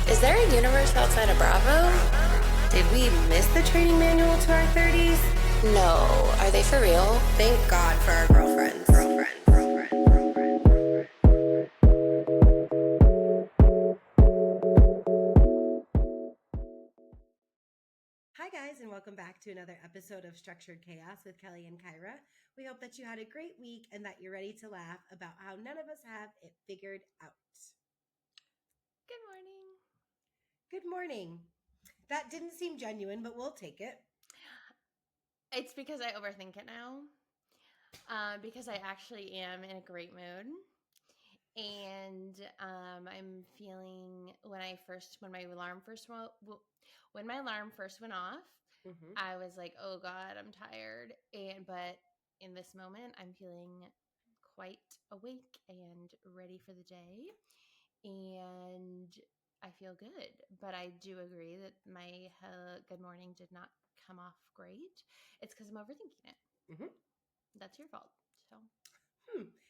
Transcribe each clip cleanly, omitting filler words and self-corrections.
Is there a universe outside of Bravo? Did we miss the training manual to our 30s? No. Are they for real? Thank God for our girlfriends. Hi guys, and welcome back to another episode of Structured Chaos with Kelly and Kyra. We hope that you had a great week and that you're ready to laugh about how none of us have it figured out. Good morning. Good morning. That didn't seem genuine, but we'll take it. It's because I overthink it now. Because I actually am in a great mood. And I'm feeling when my alarm first went off, I was like, "Oh God, I'm tired." But in this moment, I'm feeling quite awake and ready for the day, and I feel good. But I do agree that my good morning did not come off great. It's because I'm overthinking it. Mm-hmm. That's your fault. So.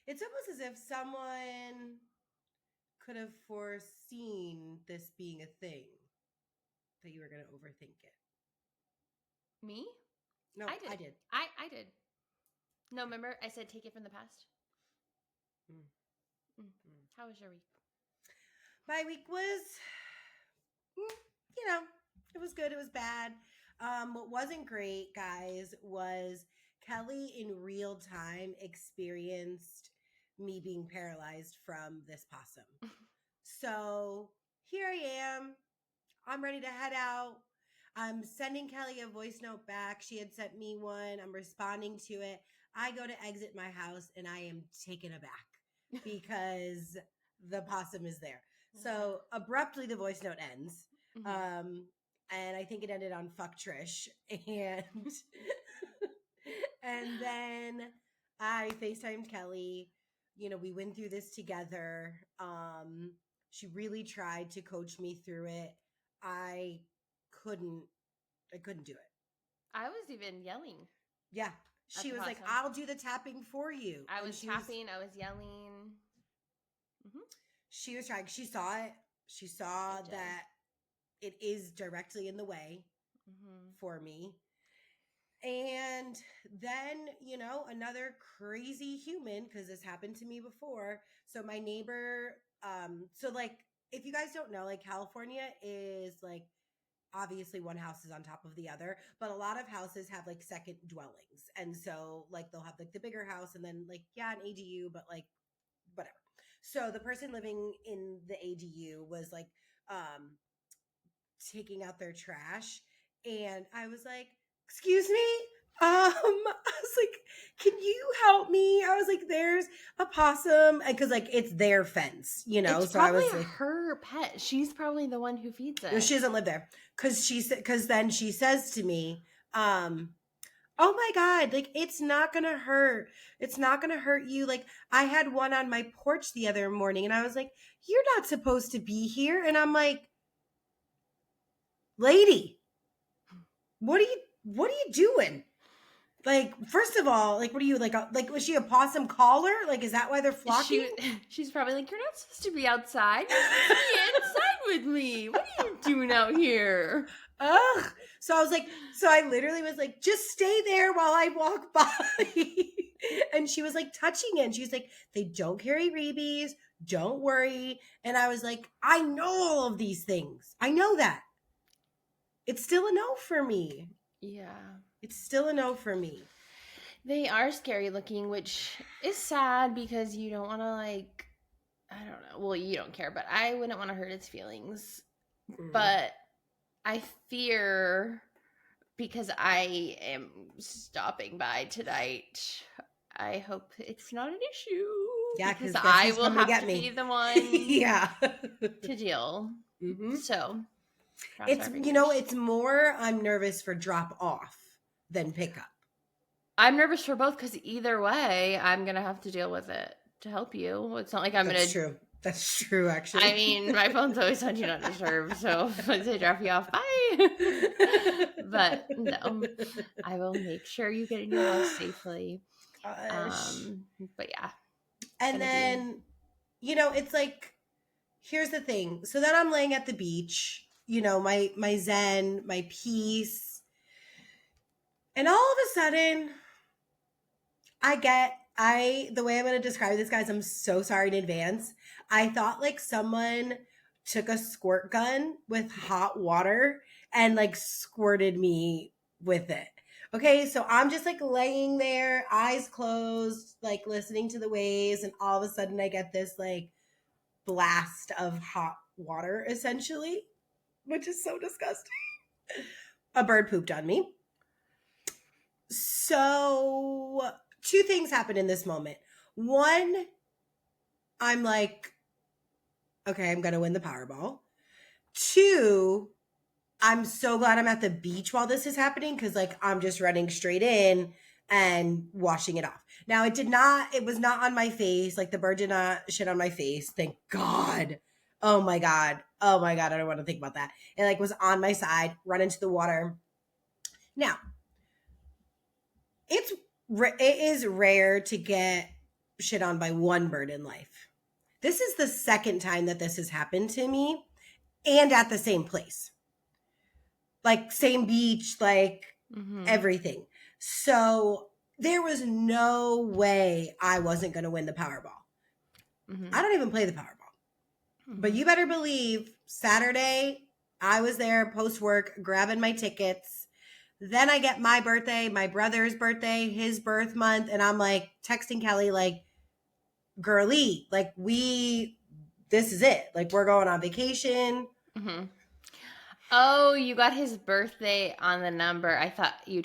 It's almost as if someone could have foreseen this being a thing, that you were going to overthink it. Me? No, I did. I did. No, remember I said take it from the past? How was your week? My week was, it was good. It was bad. What wasn't great, guys, was Kelly in real time experienced me being paralyzed from this possum. So here I am. I'm ready to head out. I'm sending Kelly a voice note back. She had sent me one. I'm responding to it. I go to exit my house and I am taken aback because the possum is there. So abruptly the voice note ends. And I think it ended on fuck Trish. And then I FaceTimed Kelly. We went through this together. She really tried to coach me through it. I couldn't do it. I was even yelling. Yeah. She was like, "I'll do the tapping for you." I was tapping. I was yelling. She was trying. She saw it. She saw that it is directly in the way for me. And then, another crazy human, because this happened to me before. So my neighbor, if you guys don't know, California is obviously one house is on top of the other, but a lot of houses have second dwellings. And so they'll have the bigger house and then an ADU, but whatever. So the person living in the ADU was taking out their trash. And I was like, "Excuse me?" I was like, "Can you help me?" I was like, "There's a possum." And because it's their fence, It's so probably I was like, her pet. She's probably the one who feeds it. No, she doesn't live there. Because then she says to me, "Oh my God, it's not going to hurt. It's not going to hurt you. I had one on my porch the other morning." And I was like, "You're not supposed to be here." And I'm like, "Lady, what are you doing? First of all, what are you, was she a possum caller? Is that why they're flocking?" She's probably like, "You're not supposed to be outside. You're supposed to be inside with me. What are you doing out here?" Ugh. So I literally was like, "Just stay there while I walk by." And she was touching it. And she was like, "They don't carry rabies. Don't worry." And I was like, "I know all of these things. I know that." It's still a no for me. Yeah. It's still a no for me. They are scary looking, which is sad because you don't want to I don't know. Well, you don't care, but I wouldn't want to hurt its feelings. But I fear, because I am stopping by tonight, I hope it's not an issue. Yeah, because I will have to be the one to deal. So it's more I'm nervous for drop off than pick up. I'm nervous for both because either way, I'm going to have to deal with it to help you. It's not like I'm going to... That's true. That's true, actually. I mean, my phone's always on Do Not Disturb, so if I drop you off, bye. But no, I will make sure you get in your house safely. Gosh. But yeah. And then, it's here's the thing. So then I'm laying at the beach, you know, my zen, my peace. And all of a sudden, the way I'm going to describe this, guys, I'm so sorry in advance. I thought like someone took a squirt gun with hot water and like squirted me with it. Okay, so I'm just like laying there, eyes closed, like listening to the waves, and all of a sudden I get this like blast of hot water, essentially, which is so disgusting. A bird pooped on me. So, two things happen in this moment. One, I'm like, okay, I'm going to win the Powerball. Two, I'm so glad I'm at the beach while this is happening because, like, I'm just running straight in and washing it off. Now, it was not on my face. Like, the bird did not shit on my face. Thank God. Oh my God. I don't want to think about that. It, like, was on my side, run into the water. Now, it is rare to get shit on by one bird in life. This is the second time that this has happened to me, and at the same place. Like, same beach, like, everything. So there was no way I wasn't going to win the Powerball. I don't even play the Powerball. But you better believe Saturday, I was there post-work grabbing my tickets. Then I get my birthday, my brother's birthday, his birth month, and I'm like texting Kelly like, girly, like this is it. Like, we're going on vacation. Oh, you got his birthday on the number. I thought you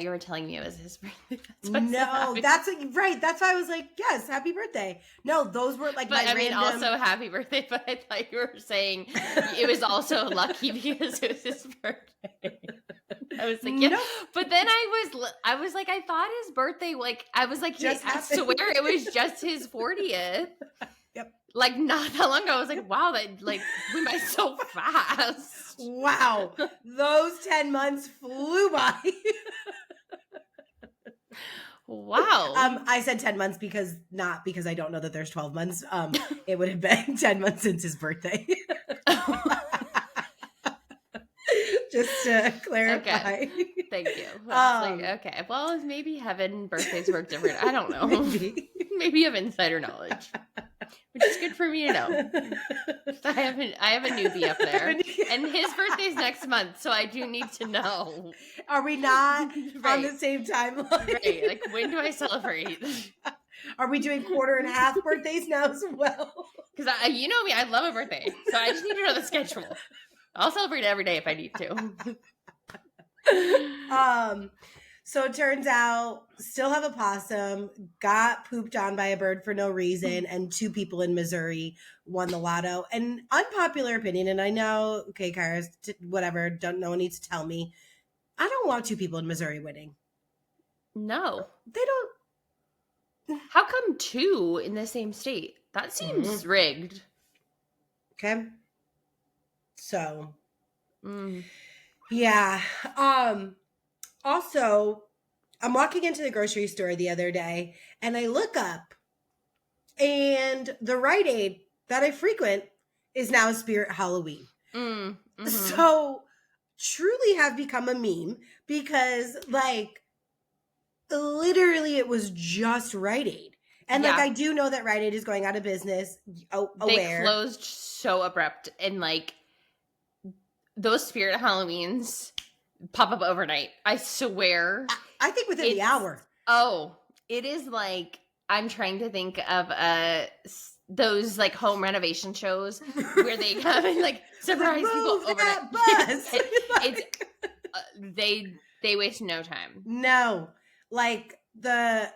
were telling me it was his birthday. No, that's right. That's why I was like, yes, happy birthday. No, those were like also happy birthday, but I thought you were saying it was also lucky because it was his birthday. I was like, yeah. No. But then I was like, I thought his birthday, like, I was like, I swear it was just his 40th. Yep. Like, not that long ago. I was like, wow, that like went by so fast. Wow. Those 10 months flew by. Wow. I said 10 months not because I don't know that there's 12 months. It would have been 10 months since his birthday. Just to clarify. Okay. Thank you. Okay. Well, maybe heaven birthdays work different. I don't know. Maybe you have insider knowledge, which is good for me to know. I have a newbie up there, and his birthday's next month, so I do need to know. Are we not on the same timeline? Right. Like, when do I celebrate? Are we doing quarter and half birthdays now as well? Because you know me, I love a birthday, so I just need to know the schedule. I'll celebrate every day if I need to. So it turns out, still have a possum, got pooped on by a bird for no reason, and 2 people in Missouri won the lotto. And unpopular opinion, and I know, okay, Kyra, whatever, no one needs to tell me. I don't want 2 people in Missouri winning. No. They don't. How come 2 in the same state? That seems rigged. Okay. So, yeah. Also, I'm walking into the grocery store the other day and I look up and the Rite Aid that I frequent is now Spirit Halloween. So, truly have become a meme because, like, literally it was just Rite Aid. And, like, I do know that Rite Aid is going out of business. They closed so abrupt, and, like, those Spirit Halloweens pop up overnight. I swear. I think within the hour. Oh, it is like, I'm trying to think of those like home renovation shows where they come and like surprise people overnight. They waste no time. No, like the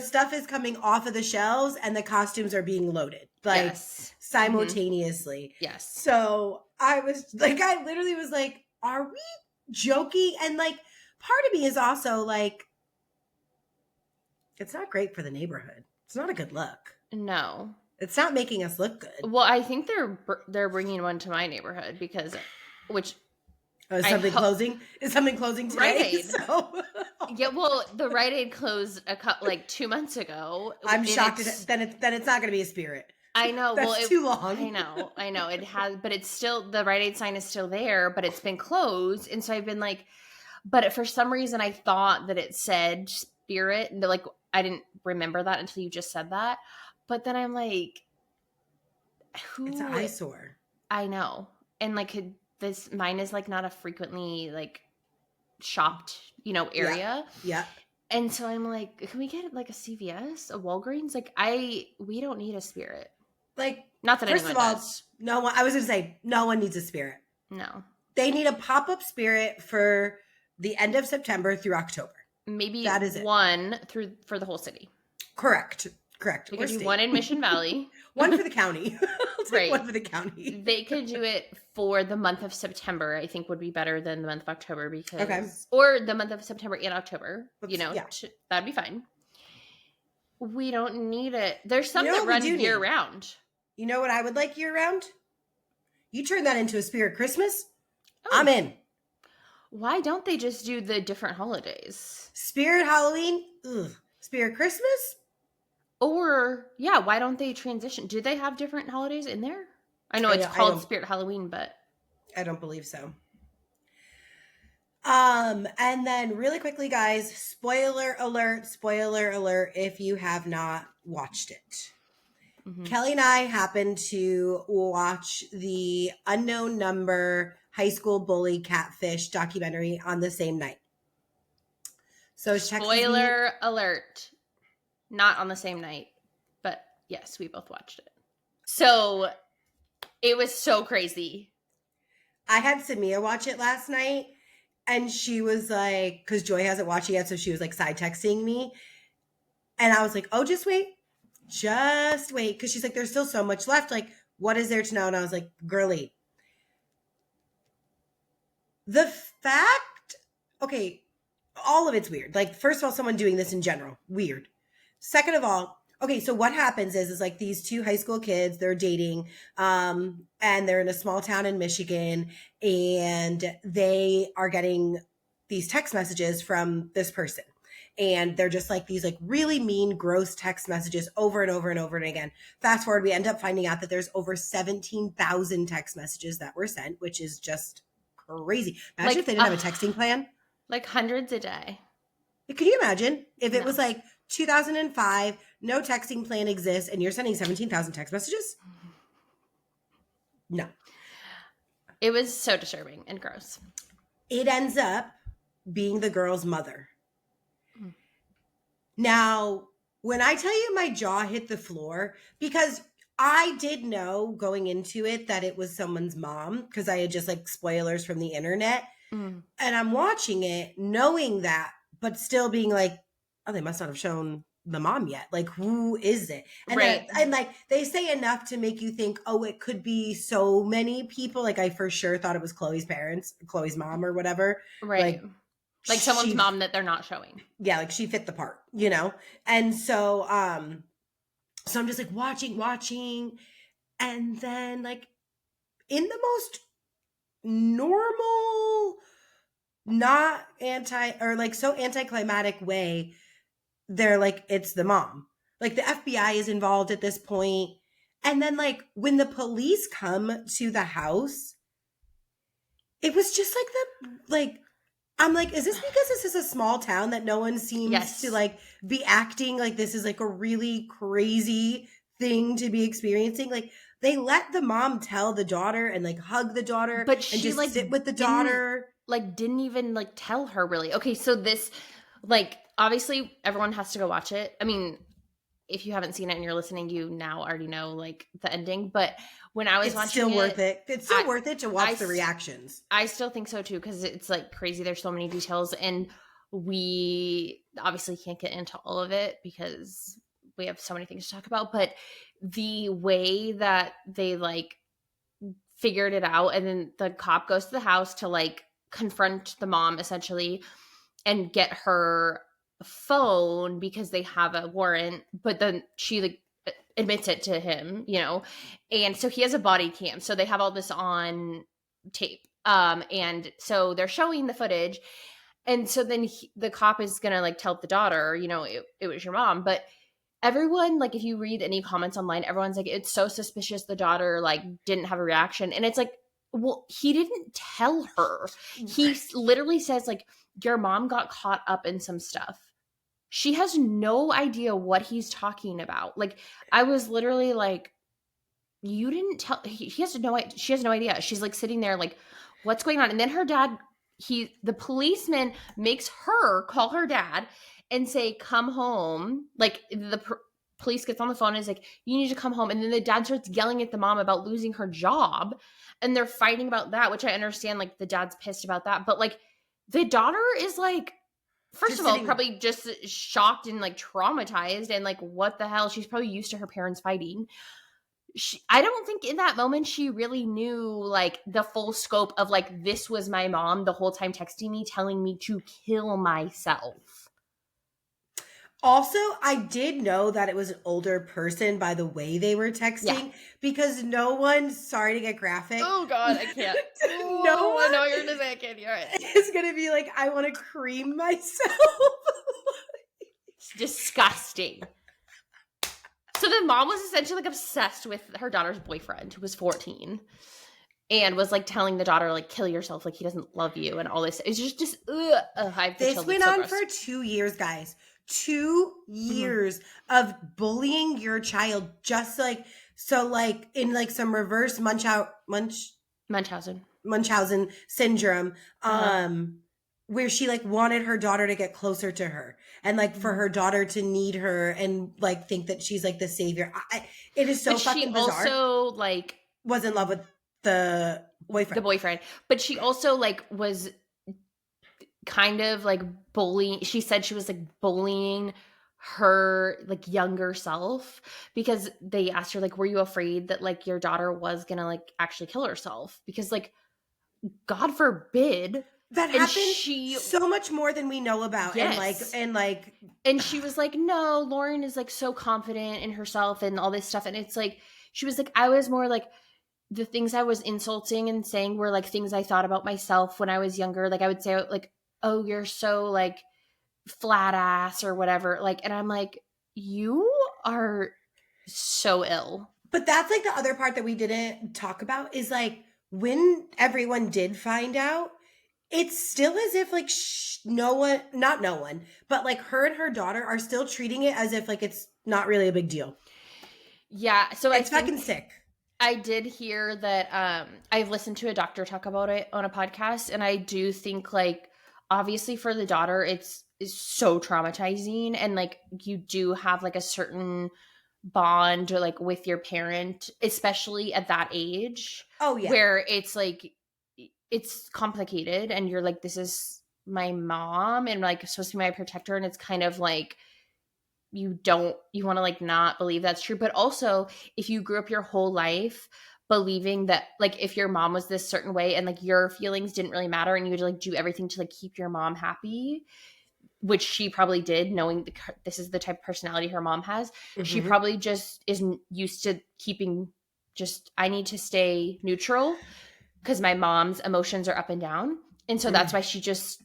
stuff is coming off of the shelves and the costumes are being loaded like simultaneously. Yes. So I literally was like, are we joking? And like, part of me is also like, it's not great for the neighborhood. It's not a good look. No, it's not making us look good. Well, I think they're bringing one to my neighborhood because, is something closing? Is something closing today? Rite Aid. So. Yeah, well, the Rite Aid closed 2 months ago. I'm shocked. Then it's not going to be a Spirit. I know. That's too long. I know. It has, but it's still, the Rite Aid sign is still there, but it's been closed. And so I've been like, but for some reason I thought that it said Spirit. And like, I didn't remember that until you just said that. But then I'm like, It's an eyesore. I know. And like, mine is like not a frequently like shopped, area. Yeah. And so I'm like, can we get like a CVS, a Walgreens? Like we don't need a Spirit. Like, not that first anyone of all, does. no one, I was going to say, no one needs a Spirit. No. They need a pop-up Spirit for the end of September through October. Maybe that is one for the whole city. Correct. We could do one in Mission Valley. One for the county. Right. One for the county. They could do it for the month of September. I think would be better than the month of October because, okay. Or the month of September and October. Yeah. That'd be fine. We don't need it. There's some that run year round. You know what I would like year round? You turn that into a Spirit Christmas. Oh. I'm in. Why don't they just do the different holidays? Spirit Halloween? Ugh. Spirit Christmas? Or, yeah, why don't they transition? Do they have different holidays in there? I know it's called Spirit Halloween, but I don't believe so. And then really quickly, guys, spoiler alert, if you have not watched it. Mm-hmm. Kelly and I happened to watch the Unknown Number high school bully catfish documentary on the same night. So spoiler alert. Not on the same night, but yes, we both watched it. So it was so crazy. I had Samia watch it last night, and she was like, because Joy hasn't watched it yet, so she was like side texting me. And I was like, oh, just wait. Because she's like, there's still so much left. Like, what is there to know? And I was like, girly. The fact, okay, all of it's weird. Like, first of all, someone doing this in general, weird. Second of all, okay, so what happens is like these two high school kids, they're dating, and they're in a small town in Michigan, and they are getting these text messages from this person. And they're just like these like really mean, gross text messages over and over and over and again. Fast forward, we end up finding out that there's over 17,000 text messages that were sent, which is just crazy. Imagine if they didn't have a texting plan. Like hundreds a day. Could you imagine if it was like 2005, no texting plan exists, and you're sending 17,000 text messages? No. It was so disturbing and gross. It ends up being the girl's mother. Now, when I tell you my jaw hit the floor, because I did know going into it that it was someone's mom, because I had just like spoilers from the internet. And I'm watching it knowing that, but still being like, oh, they must not have shown the mom yet. Like, who is it? And right. And like, they say enough to make you think, oh, it could be so many people. Like, I for sure thought it was Chloe's parents, Chloe's mom or whatever. Right. Like someone's mom that they're not showing. Yeah, like she fit the part, you know? And so, so I'm just like watching. And then like in the most normal, not so anticlimactic way, they're like, it's the mom. Like the FBI is involved at this point. And then like when the police come to the house, it was just like I'm like, is this because this is a small town that no one seems to like be acting like this is like a really crazy thing to be experiencing? Like they let the mom tell the daughter and like hug the daughter, but she and just like sit with the daughter. Didn't even like tell her really. Okay, so this like obviously everyone has to go watch it. I mean, if you haven't seen it and you're listening, you now already know like the ending. But when I was watching still worth it. It's still worth it to watch the reactions. I still think so too, because it's like crazy. There's so many details, and we obviously can't get into all of it because we have so many things to talk about. But the way that they like figured it out, and then the cop goes to the house to like confront the mom essentially and get her phone because they have a warrant, but then she like admits it to him, you know, and so he has a body cam, so they have all this on tape, and so they're showing the footage, and so then the cop is gonna like tell the daughter, you know, it was your mom, but everyone, like, if you read any comments online, everyone's like, it's so suspicious the daughter, like, didn't have a reaction. And it's like, well, he didn't tell her. He literally says, like, your mom got caught up in some stuff. She has no idea what he's talking about. Like, I was literally like, you didn't tell. He has no idea. She has no idea. She's like sitting there like, what's going on? And then her dad, the policeman makes her call her dad and say, come home. Like, the police gets on the phone and is like, you need to come home. And then the dad starts yelling at the mom about losing her job. And they're fighting about that, which I understand. Like, the dad's pissed about that. But like, the daughter is like, first of all, probably just shocked and like traumatized and like, what the hell? She's probably used to her parents fighting. I don't think in that moment she really knew like the full scope of like, this was my mom the whole time texting me, telling me to kill myself. Also, I did know that it was an older person by the way they were texting, because no one, sorry to get graphic. Oh God, I can't. No one, I know you're going to say I can't hear it. It's going to be like, I want to cream myself. It's disgusting. So the mom was essentially like obsessed with her daughter's boyfriend, who was 14, and was like telling the daughter, like, kill yourself, like he doesn't love you and all this. It's just this went on for 2 years, guys. 2 years of bullying your child, just like, so like in like some reverse Munchausen syndrome, where she like wanted her daughter to get closer to her and like for her daughter to need her and like think that she's like the savior. It is so fucking bizarre. She also like was in love with the boyfriend, but she also like was kind of like bullying. She said she was like bullying her like younger self, because they asked her like, were you afraid that like your daughter was gonna like actually kill herself? Because like, God forbid. That happens so much more than we know about. Yes. And she was like, no, Lauren is like so confident in herself and all this stuff. And it's like, she was like, I was more like, the things I was insulting and saying were like things I thought about myself when I was younger. Like I would say like, oh, you're so like flat ass or whatever. Like, and I'm like, you are so ill. But that's like the other part that we didn't talk about is like, when everyone did find out, it's still as if like not no one, but like her and her daughter are still treating it as if like it's not really a big deal. Yeah. So it's fucking sick. I did hear that I've listened to a doctor talk about it on a podcast, and I do think like obviously for the daughter it's so traumatizing, and like you do have like a certain bond or like with your parent, especially at that age. Oh yeah. Where it's like it's complicated and you're like, this is my mom and like supposed to be my protector, and it's kind of like you want to like not believe that's true. But also if you grew up your whole life believing that like if your mom was this certain way and like your feelings didn't really matter and you would like do everything to like keep your mom happy, which she probably did, knowing this is the type of personality her mom has, she probably just isn't used to keeping just, I need to stay neutral because my mom's emotions are up and down. And so that's why she just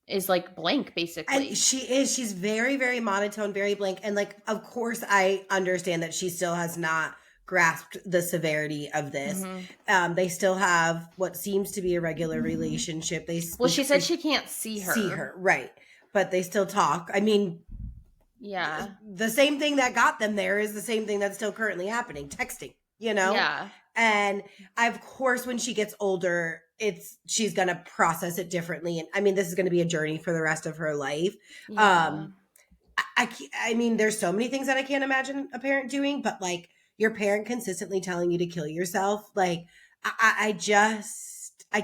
is like blank, basically. And she's very, very monotone, very blank. And like, of course I understand that she still has not grasped the severity of this. They still have what seems to be a regular relationship. She said she can't see her. Right. But they still talk. I mean, yeah, the same thing that got them there is the same thing that's still currently happening, texting, you know? Yeah. And of course, when she gets older, she's going to process it differently. And I mean, this is going to be a journey for the rest of her life. Yeah. I mean, there's so many things that I can't imagine a parent doing, but like your parent consistently telling you to kill yourself, like I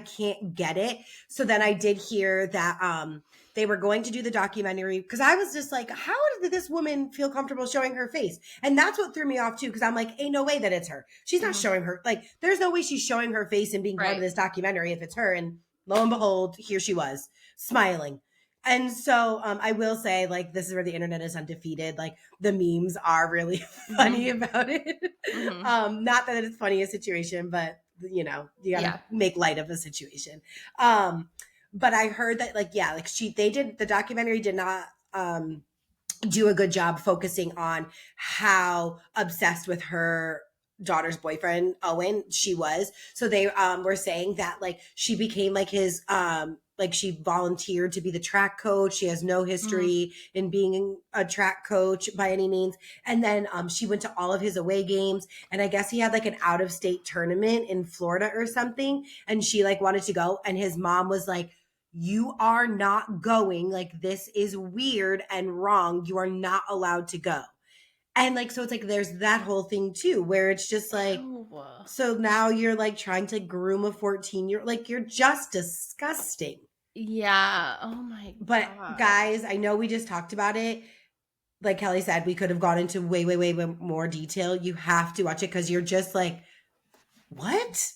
can't get it. So then I did hear that they were going to do the documentary, because I was just like, how did this woman feel comfortable showing her face? And that's what threw me off too, because I'm like, ain't no way that it's her. She's not showing her, like, there's no way she's showing her face and being part of this documentary if it's her. And lo and behold, here she was, smiling. And so I will say, like, this is where the internet is undefeated. Like, the memes are really funny about it. Not that it's funny a situation, but you know, you gotta make light of a situation. But I heard that, like, the documentary did not do a good job focusing on how obsessed with her daughter's boyfriend Owen she was. So they were saying that like she became like his like she volunteered to be the track coach. She has no history in being a track coach by any means. And then she went to all of his away games, and I guess he had like an out of state tournament in Florida or something, and she like wanted to go, and his mom was like, you are not going. Like, this is weird and wrong. You are not allowed to go. And like, so it's like, there's that whole thing too, where it's just like, so now you're like trying to groom a 14-year-old, like you're just disgusting. Yeah. Oh my God. But guys, I know we just talked about it. Like Kelly said, we could have gone into way more detail. You have to watch it because you're just like, what?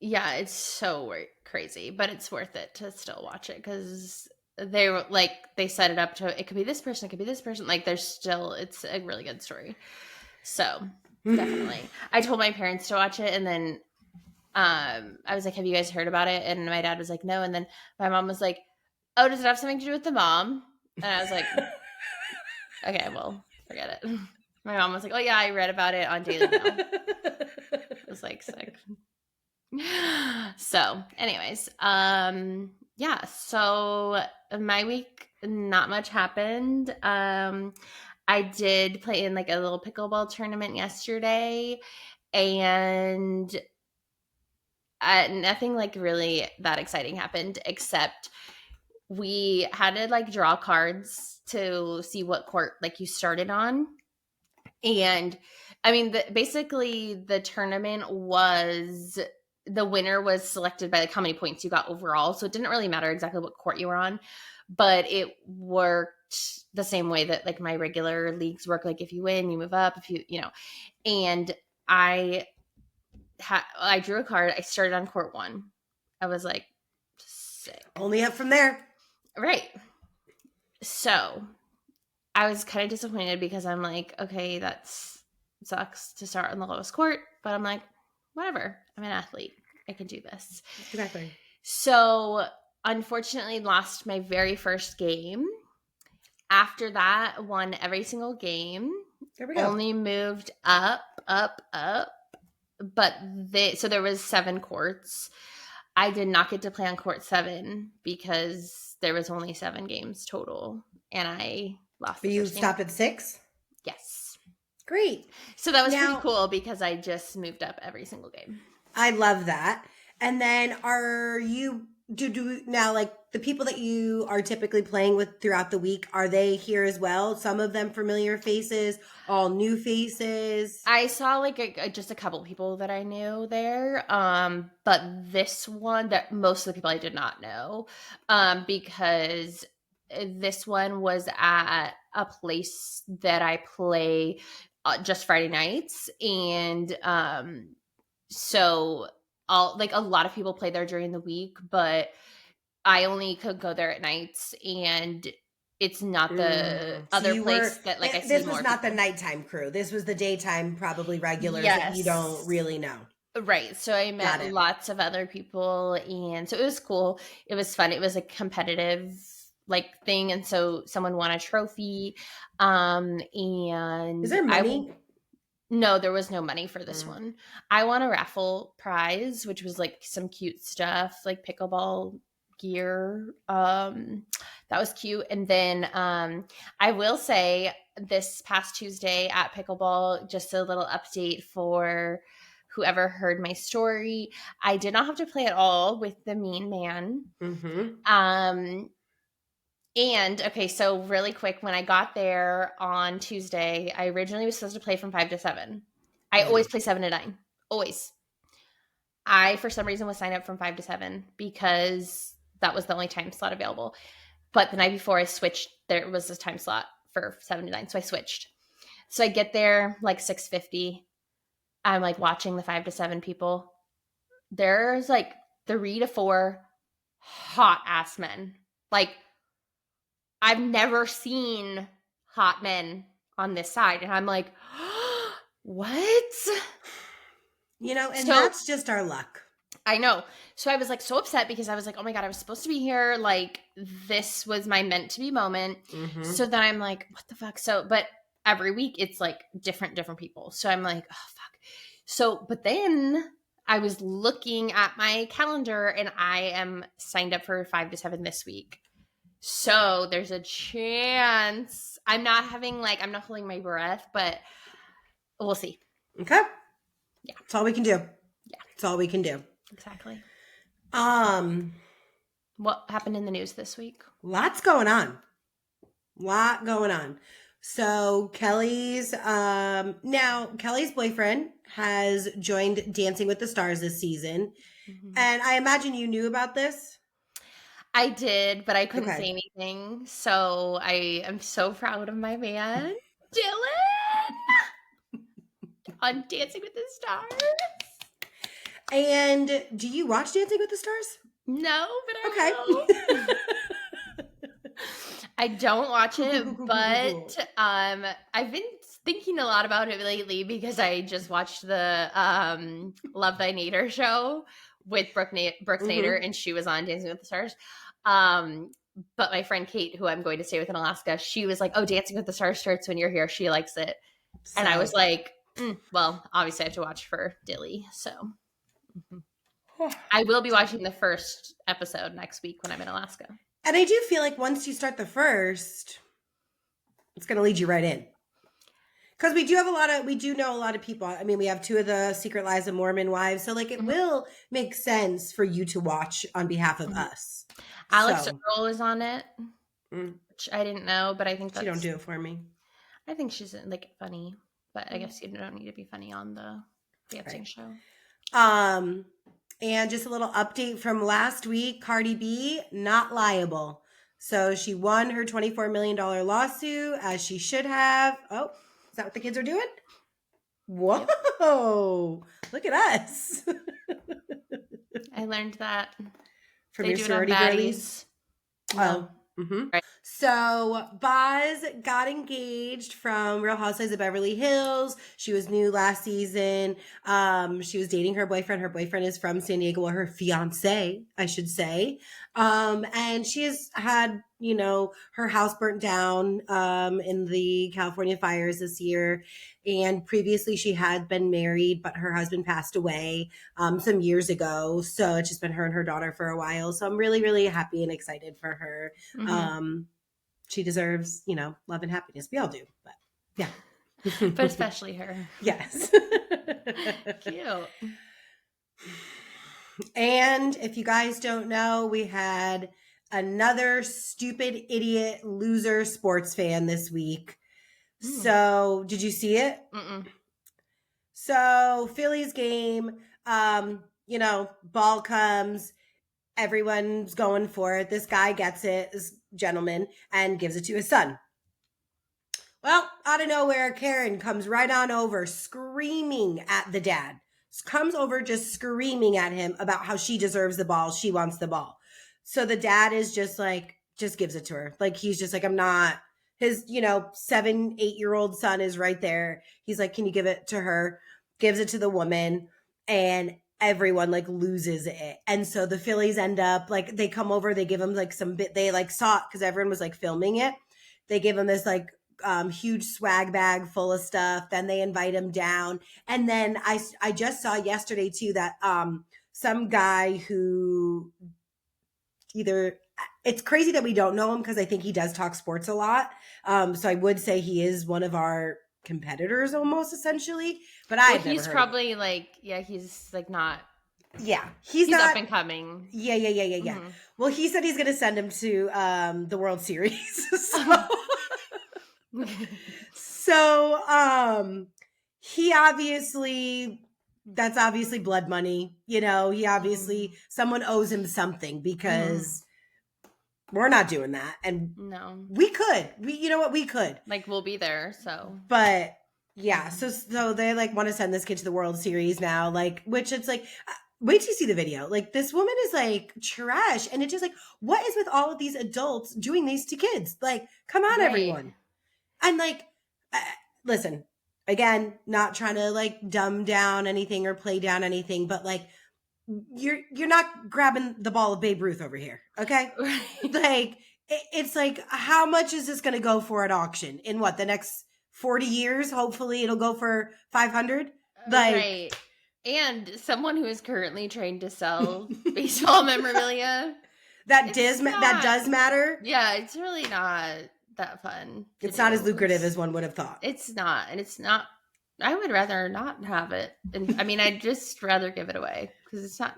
Yeah, it's so crazy, but it's worth it to still watch it because they were like, they set it up to, it could be this person, it could be this person. Like there's still, it's a really good story. So definitely. I told my parents to watch it, and then I was like, have you guys heard about it? And my dad was like, no. And then my mom was like, oh, does it have something to do with the mom? And I was like, okay, well, forget it. My mom was like, oh yeah, I read about it on Daily Mail. It was like sick. So anyways, yeah, so my week, not much happened. I did play in like a little pickleball tournament yesterday, and nothing like really that exciting happened, except we had to like draw cards to see what court like you started on. And I mean, basically the tournament was, the winner was selected by like how many points you got overall. So it didn't really matter exactly what court you were on, but it worked the same way that like my regular leagues work. Like if you win, you move up, if you know, and I drew a card. I started on court 1. I was like, sick. Only up from there. Right. So I was kind of disappointed because I'm like, okay, that sucks to start on the lowest court, but I'm like, whatever. I'm an athlete. I can do this. Exactly. So unfortunately lost my very first game. After that, won every single game. There we go. Only moved up. But so there was 7 courts. I did not get to play on court 7 because there was only 7 games total, and I lost. But you stopped at 6? Yes. Great. So that was pretty cool because I just moved up every single game. I love that. And then are you now, like the people that you are typically playing with throughout the week, are they here as well? Some of them familiar faces, all new faces? I saw like just a couple people that I knew there. But this one, that most of the people I did not know, because this one was at a place that I play just Friday nights. And so a lot of people play there during the week, but I only could go there at nights, and it's not the other place that like I see more. This was not the nighttime crew. This was the daytime, probably regulars that you don't really know. Right. So I met lots of other people, and so it was cool. It was fun. It was a competitive like thing, and so someone won a trophy. And is there money? No, there was no money for this one. I won a raffle prize, which was like some cute stuff, like pickleball gear. That was cute. And then I will say this past Tuesday at pickleball, just a little update for whoever heard my story. I did not have to play at all with the mean man. And okay, so really quick, when I got there on Tuesday, I originally was supposed to play from 5 to 7. I always play 7 to 9. Always. I, for some reason, was signed up from 5 to 7 because that was the only time slot available. But the night before I switched, there was a time slot for 7 to 9. So I switched. So I get there like 6:50. I'm like watching the 5 to 7 people. There's like 3 to 4 hot ass men. Like, I've never seen hot men on this side. And I'm like, what? You know, and that's just our luck. I know. So I was like so upset because I was like, oh my God, I was supposed to be here. Like this was my meant to be moment. Mm-hmm. So then I'm like, what the fuck? So, but every week it's like different people. So I'm like, oh fuck. So, but then I was looking at my calendar and I am signed up for 5 to 7 this week. So there's a chance I'm not holding my breath, but we'll see. Okay. Yeah. That's all we can do. Yeah. That's all we can do. Exactly. What happened in the news this week? Lots going on. So Kelly's boyfriend has joined Dancing with the Stars this season. Mm-hmm. And I imagine you knew about this. I did, but I couldn't say anything. So I am so proud of my man, Dylan, on Dancing with the Stars. And do you watch Dancing with the Stars? No, but I will. I don't watch it, but I've been thinking a lot about it lately because I just watched the Love Thy Nader show with Brooke Nader, and she was on Dancing with the Stars. But my friend Kate, who I'm going to stay with in Alaska, she was like, oh, Dancing with the Stars starts when you're here. She likes it. So. And I was like, well, obviously I have to watch for Dilly. So I will be watching the first episode next week when I'm in Alaska. And I do feel like once you start the first, it's going to lead you right in. Because we do know a lot of people. I mean, we have 2 of the Secret Lives of Mormon wives. So like it will make sense for you to watch on behalf of us. Alex Earl is on it, which I didn't know, but I think she don't do it for me. I think she's like funny, but I guess you don't need to be funny on the dancing show. And just a little update from last week, Cardi B, not liable. So she won her $24 million lawsuit, as she should have. Oh, is that what the kids are doing? Whoa, yep. Look at us. I learned that. From your sorority girlies? Oh. Mm-hmm. Right. So Boz got engaged from Real Housewives of Beverly Hills. She was new last season. She was dating her boyfriend. Her boyfriend is from San Diego, or her fiance, I should say. And she has had, her house burnt down in the California fires this year. And previously she had been married, but her husband passed away some years ago. So it's just been her and her daughter for a while. So I'm really, really happy and excited for her. Mm-hmm. She deserves, love and happiness. We all do, but yeah. But especially her. Yes. Cute. And if you guys don't know, we had another stupid, idiot, loser sports fan this week. So did you see it? Mm-mm. So Phillies game, ball comes, everyone's going for it. This guy gets it, this gentleman, and gives it to his son. Well, out of nowhere, Karen comes right on over screaming at the dad. Comes over just screaming at him about how she deserves the ball. She wants the ball. So the dad is just gives it to her. Like, he's just like, I'm not. His, 7-8-year-old son is right there. He's like, can you give it to her? Gives it to the woman, and everyone loses it. And so the Phillies end up they come over, they give him some bit, they saw it because everyone was filming it. They give him this huge swag bag full of stuff. Then they invite him down. And then I just saw yesterday too that some guy who it's crazy that we don't know him because I think he does talk sports a lot. So I would say he is one of our competitors almost, essentially. But he's probably he's not. Yeah, he's not up and coming. Yeah. Mm-hmm. Well, he said he's going to send him to the World Series. So he that's obviously blood money. He obviously someone owes him something because we're not doing that. And no, we could. We could. We'll be there. So, but yeah. So they want to send this kid to the World Series now. Which it's wait till you see the video. This woman is trash, and it's just what is with all of these adults doing these to kids? Come on, right. Everyone. And listen, again, not trying to dumb down anything or play down anything, but you're not grabbing the ball of Babe Ruth over here, okay? Right. Like it's like, how much is this going to go for at auction in what, the next 40 years? Hopefully it'll go for 500. Like, right. And someone who is currently trained to sell baseball memorabilia. that does matter. Yeah, it's really not that fun. It's not as lucrative as one would have thought. It's not. And it's not. I would rather not have it. And I mean, I'd just rather give it away because it's not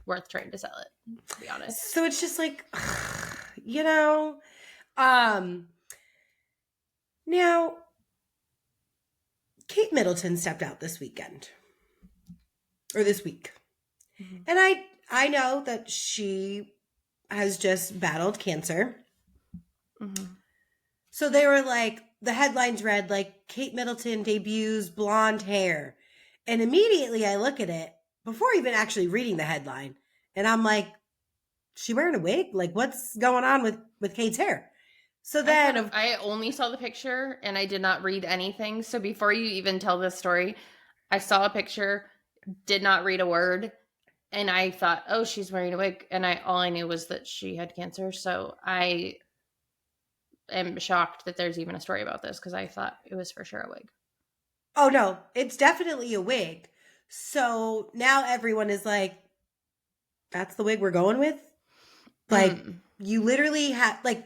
worth trying to sell it, to be honest. So it's just like, you know, now Kate Middleton stepped out this weekend or this week. Mm-hmm. And I know that she has just battled cancer. Mm-hmm. So they were like, the headlines read like, Kate Middleton debuts blonde hair. And immediately I look at it before even actually reading the headline. And I'm like, she wearing a wig? Like, what's going on with Kate's hair? So then I only saw the picture and I did not read anything. So before you even tell this story, I saw a picture, did not read a word. And I thought, oh, she's wearing a wig. And all I knew was that she had cancer. So I am shocked that there's even a story about this because I thought it was for sure a wig. Oh, no, it's definitely a wig. So now everyone is like, that's the wig we're going with? Like, you literally have, like,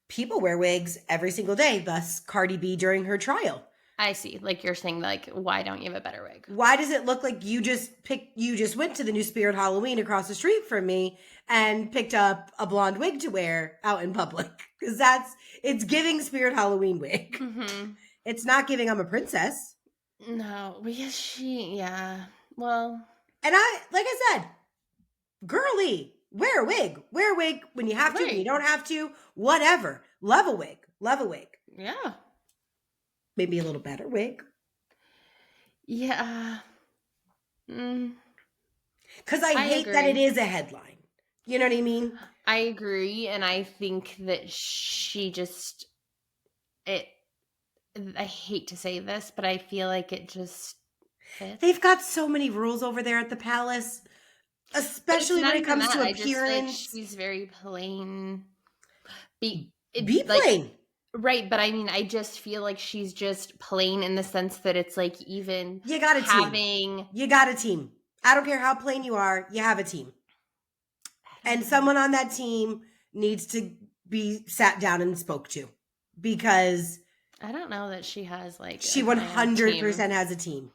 people wear wigs every single day, thus Cardi B during her trial. I see. Like, you're saying, like, why don't you have a better wig? Why does it look like you just went to the New Spirit Halloween across the street from me and picked up a blonde wig to wear out in public? Because it's giving Spirit Halloween wig. Mm-hmm. It's not giving I'm a princess. No, because yeah. Well. And like I said, girly, wear a wig when you have to, when you don't have to, whatever. Love a wig. Yeah. Maybe a little better wig. Yeah. Because I hate agree. That it is a headline. You know what I mean? I agree. And I think that she just, I hate to say this, but I feel like it just fits. They've got so many rules over there at the palace, especially when it comes to appearance. Just, like, she's very plain. Be plain. Right, but I mean, I just feel like she's just plain in the sense that it's like even you got a team. You got a team. I don't care how plain you are, you have a team. And someone on that team needs to be sat down and spoke to because I don't know that she has like she 100% has a team.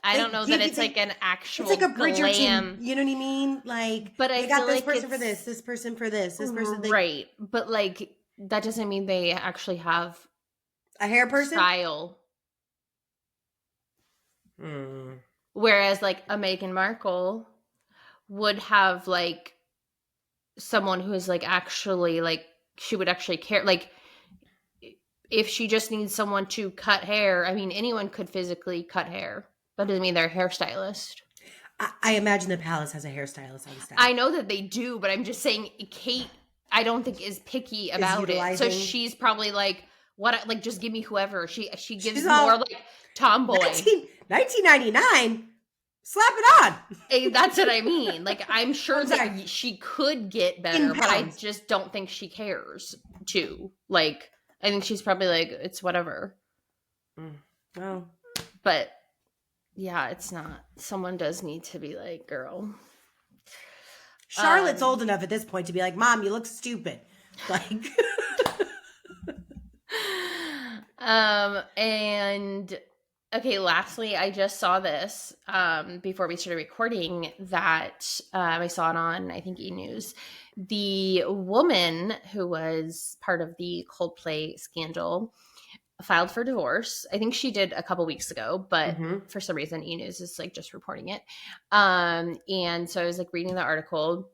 I don't know that it's like an actual. It's like a Bridgerton team. You know what I mean? Like, but I got this like person for this person for this person. Right, but like that doesn't mean they actually have a hair person style. Whereas like a Meghan Markle would have like someone who is like actually like she would actually care. Like if she just needs someone to cut hair, I mean anyone could physically cut hair. That doesn't mean they're a hairstylist. I imagine the palace has a hairstylist on staff. I know that they do, but I'm just saying Kate, I don't think is picky about it. So she's probably like, what? Like, just give me whoever. She gives more like tomboy. 1999. Slap it on. That's what I mean. Like, I'm sure that she could get better, but I just don't think she cares to. Like, I think she's probably like, it's whatever. Well, but yeah, it's not. Someone does need to be like, girl. Charlotte's old enough at this point to be like, Mom, you look stupid. Like, and okay, lastly, I just saw this before we started recording that I saw it on, I think, E! The woman who was part of the Coldplay scandal filed for divorce. I think she did a couple weeks ago, but for some reason E! Is like just reporting it. And so I was like reading the article.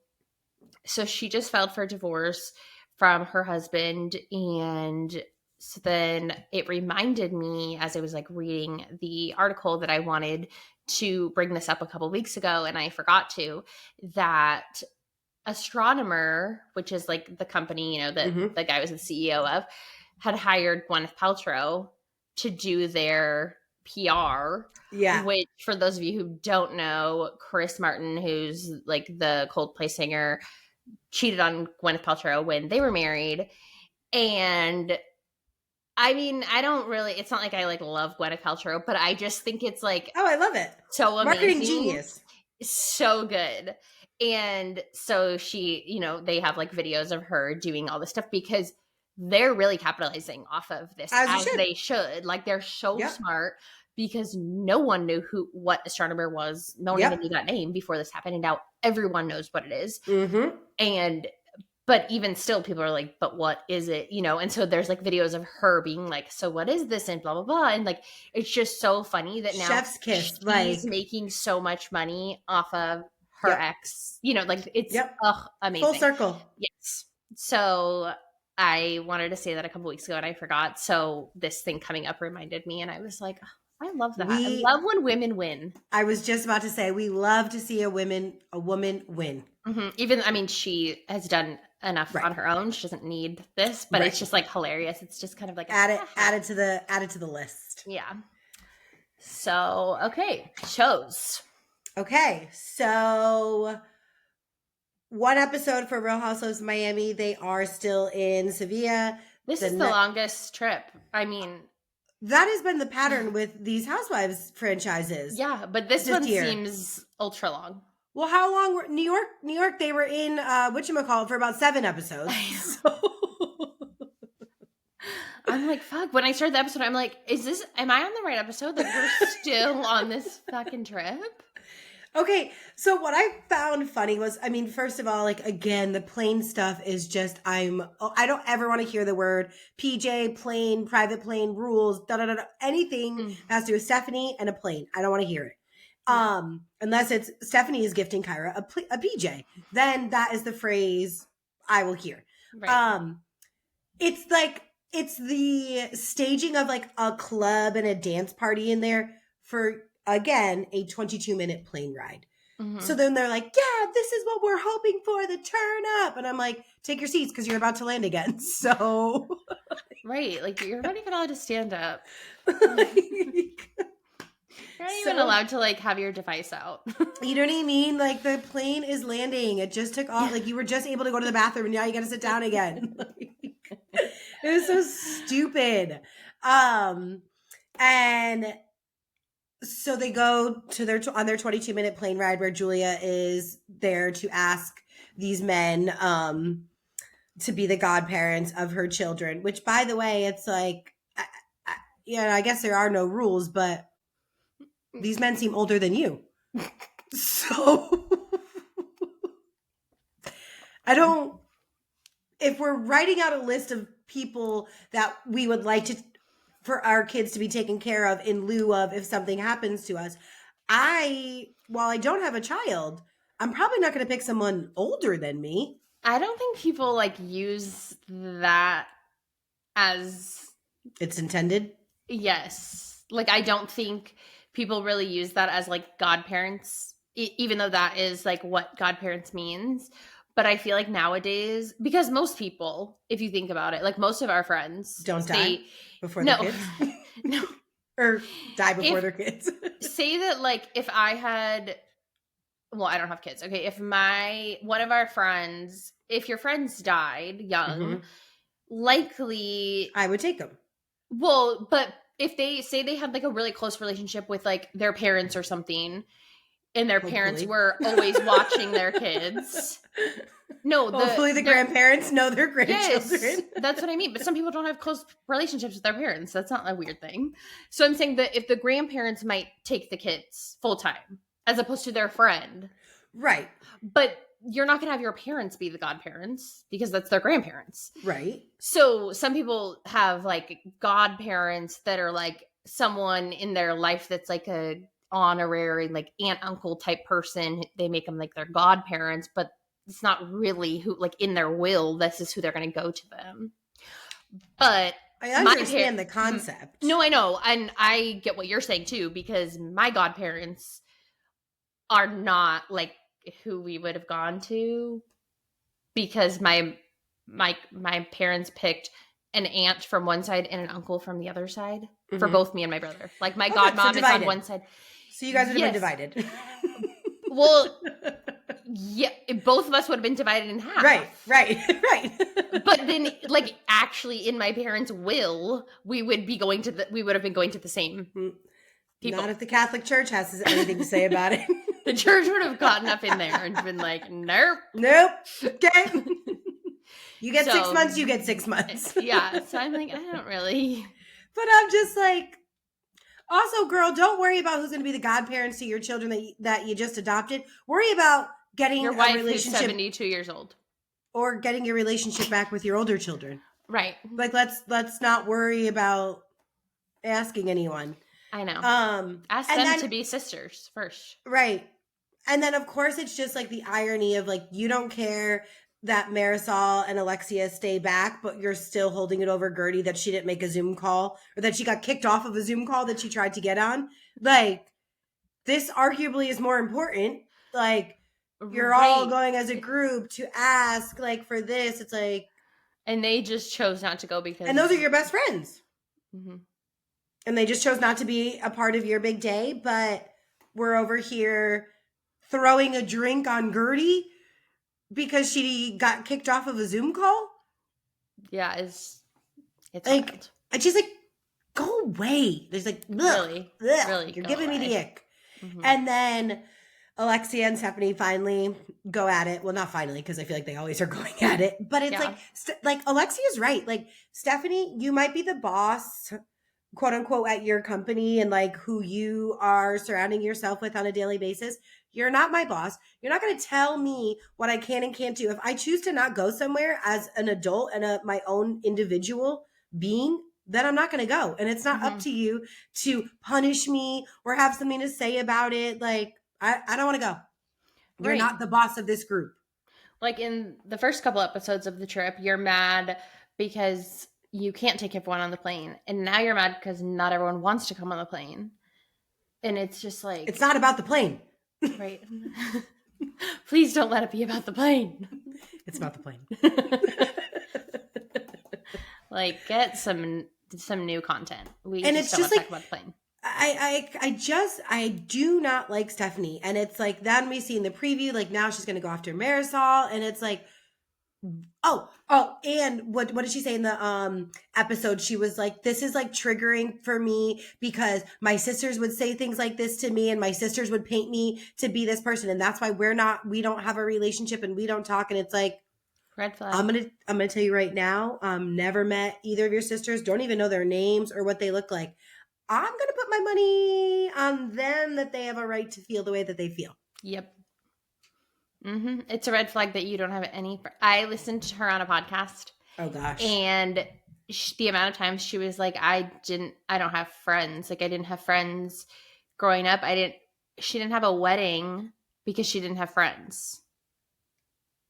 So she just filed for divorce from her husband. And so then it reminded me as I was like reading the article that I wanted to bring this up a couple weeks ago. And I forgot to, that Astronomer, which is like the company, you know, that the guy was the CEO of, had hired Gwyneth Paltrow to do their PR. Yeah. Which, for those of you who don't know, Chris Martin, who's like the Coldplay singer, cheated on Gwyneth Paltrow when they were married. And I mean, I don't really, it's not like I like love Gwyneth Paltrow, but I just think it's like Oh, I love it. so amazing. Marketing genius. So good. And so she, you know, they have like videos of her doing all this stuff because they're really capitalizing off of this as they should. Like they're so smart because no one knew what astronomer was. No one even knew that name before this happened. And now everyone knows what it is. And but even still, people are like, but what is it? You know, and so there's like videos of her being like, so what is this? And blah, blah, blah. And like, it's just so funny that now Chef's kiss, she's like making so much money off of her ex, you know, like it's amazing. Full circle. Yes. So I wanted to say that a couple weeks ago and I forgot. So this thing coming up reminded me and I was like, I love that. I love when women win. I was just about to say, we love to see a woman win. Even, I mean, she has done enough on her own. She doesn't need this, but it's just like hilarious. It's just kind of like added to the list. Yeah. So, okay. Shows. Okay. So one episode for Real Housewives of Miami. They are still in Sevilla. This is the longest trip. I mean, that has been the pattern with these Housewives franchises. Yeah, but this one seems ultra long. Well, how long were New York, they were in whatchamacallit for about 7 episodes. So. I'm like, fuck. When I started the episode, I'm like, am I on the right episode? Like, we're still on this fucking trip? Okay, so what I found funny was, I mean, first of all, like, again, the plane stuff is just, I don't ever want to hear the word PJ, plane, private plane, rules, anything has to do with Stephanie and a plane. I don't want to hear it. Unless it's Stephanie is gifting Kyra a PJ, then that is the phrase I will hear. Right. It's like, it's the staging of like a club and a dance party in there for, again, a 22-minute plane ride. So then they're like, yeah, this is what we're hoping for, the turn up. And I'm like, take your seats because you're about to land again. So. Right. Like, you're not even allowed to stand up. You're not even allowed to like have your device out. You know what I mean? Like the plane is landing. It just took off. Like you were just able to go to the bathroom and now you got to sit down again. It was so stupid. And so they go to on their 22-minute plane ride where Julia is there to ask these men to be the godparents of her children, which by the way, it's like, I guess there are no rules, but these men seem older than you. So if we're writing out a list of people that we would like for our kids to be taken care of in lieu of if something happens to us, while I don't have a child, I'm probably not going to pick someone older than me. I don't think people like use that as it's intended. Yes. Like, I don't think people really use that as like godparents, even though that is like what godparents means. But I feel like nowadays, because most people, if you think about it, like most of our friends don't die before their kids. No. Or die before their kids. Say that like if I had, well, I don't have kids. Okay. If one of our friends, if your friends died young, likely I would take them. Well, but if they say they had like a really close relationship with like their parents or something, and their parents were always watching their kids. No, hopefully the grandparents know their grandchildren. Yes, that's what I mean. But some people don't have close relationships with their parents. That's not a weird thing. So I'm saying that if the grandparents might take the kids full time as opposed to their friend. Right. But you're not going to have your parents be the godparents because that's their grandparents. Right. So some people have like godparents that are like someone in their life that's like a honorary like aunt uncle type person. They make them like their godparents, but it's not really who like in their will this is who they're going to go to them. But I understand the concept. No, I know, and I get what you're saying too, because my godparents are not like who we would have gone to, because my parents picked an aunt from one side and an uncle from the other side for Mhm. both me and my brother. Like my Okay, godmom so is on divided. one side. So you guys would have been Yes. divided. Well, yeah, both of us would have been divided in half. Right. But then, like, actually, in my parents' will, we would have been going to the same people. Not if the Catholic Church has anything to say about it. The church would have gotten up in there and been like, nope. Okay. You get 6 So, months, you get 6 months. Yeah. So I'm like, I don't really. But I'm just like, also, girl, don't worry about who's going to be the godparents to your children that you just adopted. Worry about getting Your a wife who's relationship 72 years old. or getting your relationship back with your older children. Right. Like, let's not worry about asking anyone. I know. Ask and them then, to be sisters first. Right. And then, of course, it's just like the irony of like, you don't care that Marisol and Alexia stay back, but you're still holding it over Gertie that she didn't make a Zoom call or that she got kicked off of a Zoom call that she tried to get on. Like, this arguably is more important. Like, you're all going as a group to ask, like, for this. It's like... And they just chose not to go because... And those are your best friends. Mm-hmm. And they just chose not to be a part of your big day, but we're over here throwing a drink on Gertie because she got kicked off of a Zoom call? Yeah, it's like wild. And she's like, go away. There's like, really, you're giving me the ick. Mm-hmm. And then Alexia and Stephanie finally go at it. Well, not finally, because I feel like they always are going at it. But it's like Alexia's right. Like, Stephanie, you might be the boss, quote unquote, at your company and like who you are surrounding yourself with on a daily basis. You're not my boss. You're not going to tell me what I can and can't do. If I choose to not go somewhere as an adult and my own individual being, then I'm not going to go. And it's not up to you to punish me or have something to say about it. Like, I don't want to go. You're not the boss of this group. Like in the first couple episodes of the trip, you're mad because you can't take everyone on the plane. And now you're mad because not everyone wants to come on the plane. And it's just like... It's not about the plane. Right. Please don't let it be about the plane. It's about the plane. Like, get some new content. We and just it's just like, talk about the plane. I do not like Stephanie. And it's like, then we see in the preview, like now she's going to go after Marisol. And it's like, and what did she say in the episode? She was like, this is like triggering for me because my sisters would say things like this to me and my sisters would paint me to be this person. And that's why we don't have a relationship and we don't talk. And it's like, red flag. I'm gonna tell you right now, never met either of your sisters, don't even know their names or what they look like. I'm gonna put my money on them that they have a right to feel the way that they feel. Yep. Mm-hmm. It's a red flag that you don't have any. I listened to her on a podcast. Oh gosh. And the amount of times she was like, I don't have friends. Like, I didn't have friends growing up. She didn't have a wedding because she didn't have friends.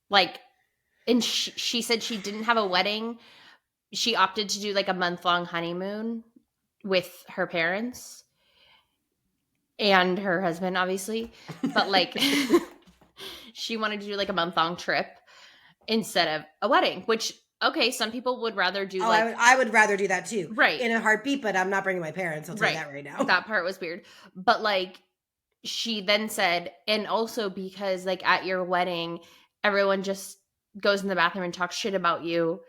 Like, and she said she didn't have a wedding. She opted to do like a month-long honeymoon with her parents and her husband, obviously. But like... She wanted to do like a month-long trip instead of a wedding, which, okay, some people would rather do I would rather do that too. Right. In a heartbeat, but I'm not bringing my parents. I'll tell you that right now. That part was weird. But like, she then said, and also because like at your wedding, everyone just goes in the bathroom and talks shit about you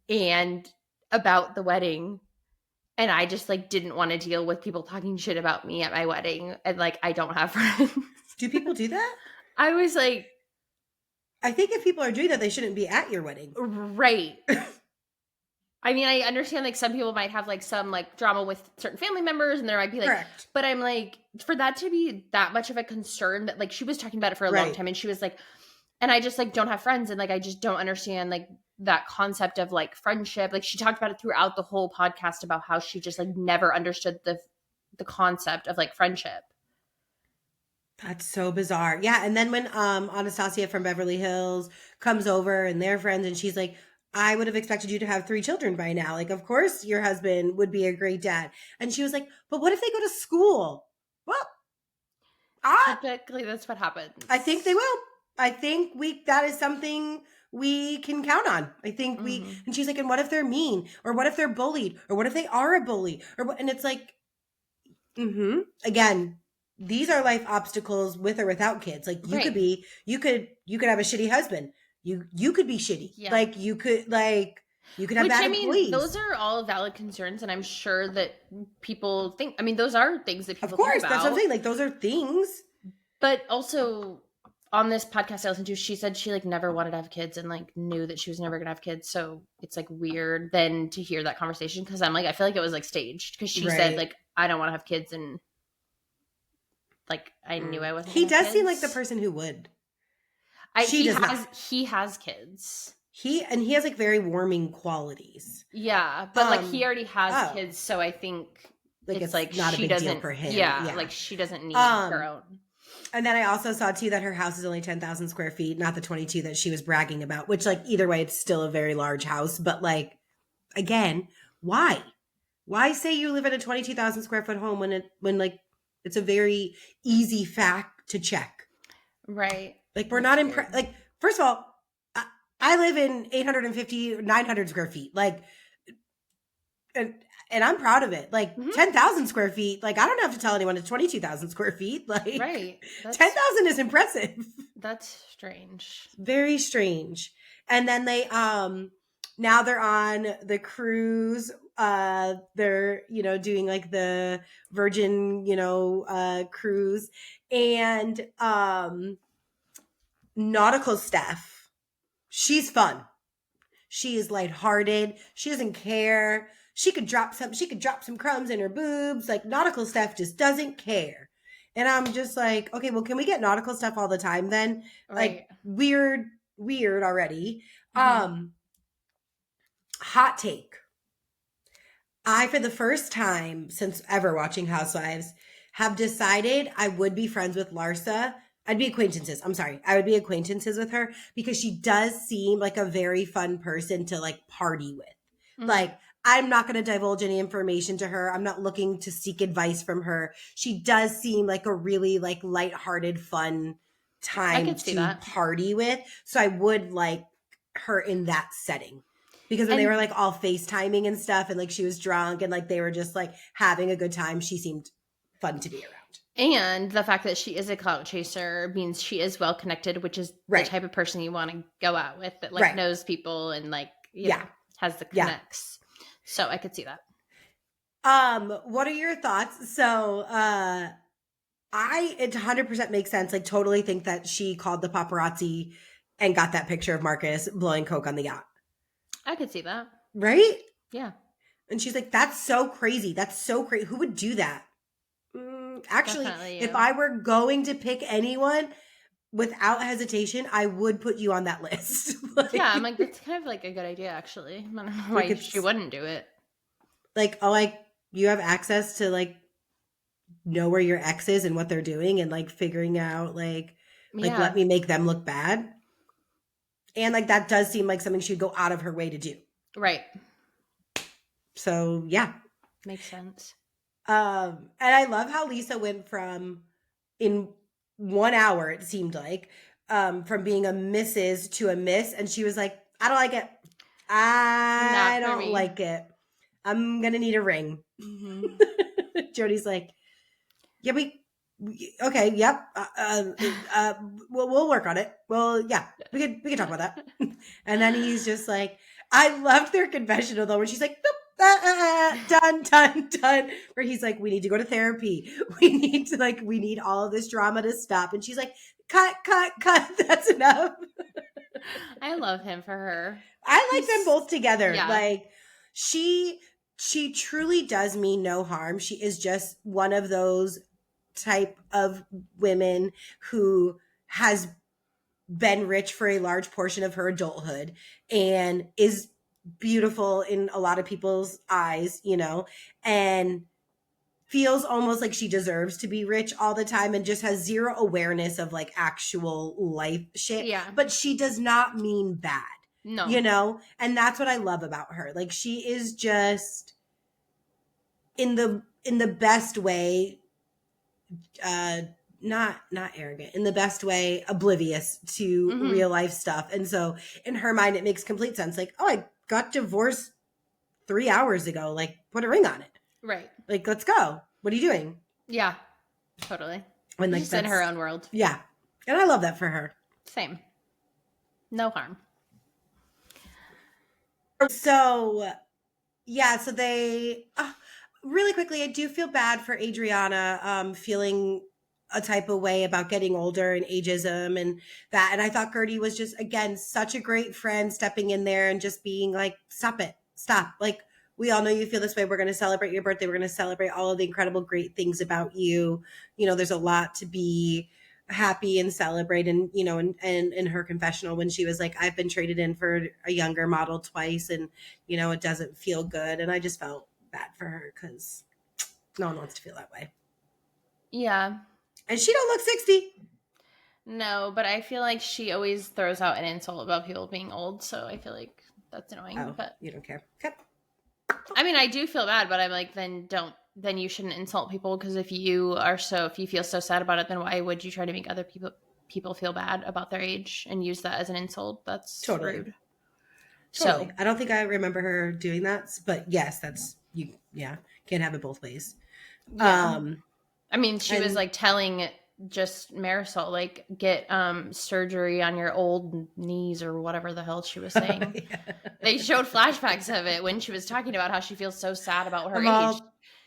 and about the wedding. And I just like didn't want to deal with people talking shit about me at my wedding. And like, I don't have friends. Do people do that? I was like... I think if people are doing that, they shouldn't be at your wedding. Right. I mean, I understand like some people might have like some like drama with certain family members and there might be like... Correct. But I'm like, for that to be that much of a concern that like she was talking about it for a long time and she was like, and I just like don't have friends and like I just don't understand like that concept of like friendship. Like she talked about it throughout the whole podcast about how she just like never understood the concept of like friendship. That's so bizarre. Yeah. And then when Anastasia from Beverly Hills comes over and they're friends and she's like, I would have expected you to have 3 children by now. Like, of course your husband would be a great dad. And she was like, but what if they go to school? Well, typically that's what happens. I think they will. I think that is something we can count on. I think and she's like, and what if they're mean? Or what if they're bullied? Or what if they are a bully? Or what? And it's like, again, these are life obstacles with or without kids. Like you could have a shitty husband. You could be shitty. Yeah. Like you could have bad employees. Those are all valid concerns, and I'm sure that people think. I mean, those are things that people of course, think about. that's what I'm saying. Like those are things. But also, on this podcast I listened to, she said she like never wanted to have kids and like knew that she was never gonna have kids. So it's like weird then to hear that conversation, because I'm like, I feel like it was like staged, because she said like, I don't want to have kids, and like I knew I wasn't. He does seem like the person who would. He has kids. He has like very warming qualities. Yeah, but like he already has kids, so I think it's like not she a big doesn't deal for him. Yeah, like she doesn't need her own. And then I also saw too that her house is only 10,000 square feet, not the 22 that she was bragging about. Which, like, either way, it's still a very large house. But like, again, why? Why say you live in a 22,000 square foot home when like it's a very easy fact to check, right? Like we're not impressed. Like, first of all, I live in 850, 900 square feet. Like, and I'm proud of it. Like 10,000 square feet. Like I don't have to tell anyone it's 22,000 square feet. Like 10,000 is impressive. That's strange. Very strange. And then they now they're on the cruise. They're doing like the Virgin cruise, and Nautical Steph. She's fun. She is lighthearted. She doesn't care. She could drop some crumbs in her boobs. Like Nautical Steph just doesn't care. And I'm just like, okay, well, can we get Nautical Steph all the time then? Right. Like weird already. Hot take. I, for the first time since ever watching Housewives, have decided I would be friends with Larsa. I'd be acquaintances. I'm sorry. I would be acquaintances with her because she does seem like a very fun person to like party with. Like, I'm not going to divulge any information to her. I'm not looking to seek advice from her. She does seem like a really like lighthearted, fun time to party with. So I would like her in that setting. Because when they were like all FaceTiming and stuff, and like she was drunk and like they were just like having a good time, she seemed fun to be around. And the fact that she is a clout chaser means she is well connected, which is the type of person you want to go out with, that like knows people and like has the connects. So I could see that. What are your thoughts? So it 100% makes sense. Like totally think that she called the paparazzi and got that picture of Marcus blowing coke on the yacht. I could see that. Right? Yeah. And she's like, that's so crazy. That's so crazy. Who would do that? Actually, if I were going to pick anyone without hesitation, I would put you on that list. Like, yeah, I'm like, that's kind of like a good idea, actually. I don't know why she wouldn't do it. Like, you have access to like know where your ex is and what they're doing and like figuring out like let me make them look bad. And like that does seem like something she'd go out of her way to do. Right. So yeah. Makes sense. And I love how Lisa went from in 1 hour, it seemed like, from being a Mrs. to a Miss. And she was like, I don't like it. I don't like it. I'm going to need a ring. Jody's like, yeah, okay, yep. We'll work on it. Well, yeah, we can talk about that. And then he's just like, I loved their confessional though, where she's like, done. Where he's like, we need to go to therapy. We need all of this drama to stop. And she's like, cut. That's enough. I love him for her. I like them both together. Yeah. Like she truly does mean no harm. She is just one of those type of women who has been rich for a large portion of her adulthood and is beautiful in a lot of people's eyes, and feels almost like she deserves to be rich all the time and just has zero awareness of like actual life shit. Yeah. But she does not mean bad. No. And that's what I love about her. Like she is just in the best way not arrogant, in the best way, oblivious to real life stuff. And so in her mind, it makes complete sense. Like, oh, I got divorced 3 hours ago. Like, put a ring on it. Right. Like, let's go. What are you doing? Yeah, totally. When like She's in her own world. Yeah. And I love that for her. Same. No harm. So, yeah, so they really quickly, I do feel bad for Adriana feeling a type of way about getting older and ageism and that. And I thought Gertie was just, again, such a great friend stepping in there and just being like, stop it. Stop. Like, we all know you feel this way. We're going to celebrate your birthday. We're going to celebrate all of the incredible, great things about you. You know, there's a lot to be happy and celebrate. And, you know, and in her confessional when she was like, I've been traded in for a younger model twice and, you know, it doesn't feel good. And I just felt bad for her because no one wants to feel that way. Yeah. And she don't look 60. No, but I feel like she always throws out an insult about people being old. So I feel like that's annoying. Oh, but you don't care. Okay. I mean, I do feel bad, but I'm like, then you shouldn't insult people because if you feel so sad about it, then why would you try to make other people feel bad about their age and use that as an insult? That's totally rude. Totally. So I don't think I remember her doing that, but yes, that's you. Yeah, can't have it both ways. Yeah. I mean, she was like telling just Marisol, like, get surgery on your old knees or whatever the hell she was saying. Yeah. They showed flashbacks of it when she was talking about how she feels so sad about her age.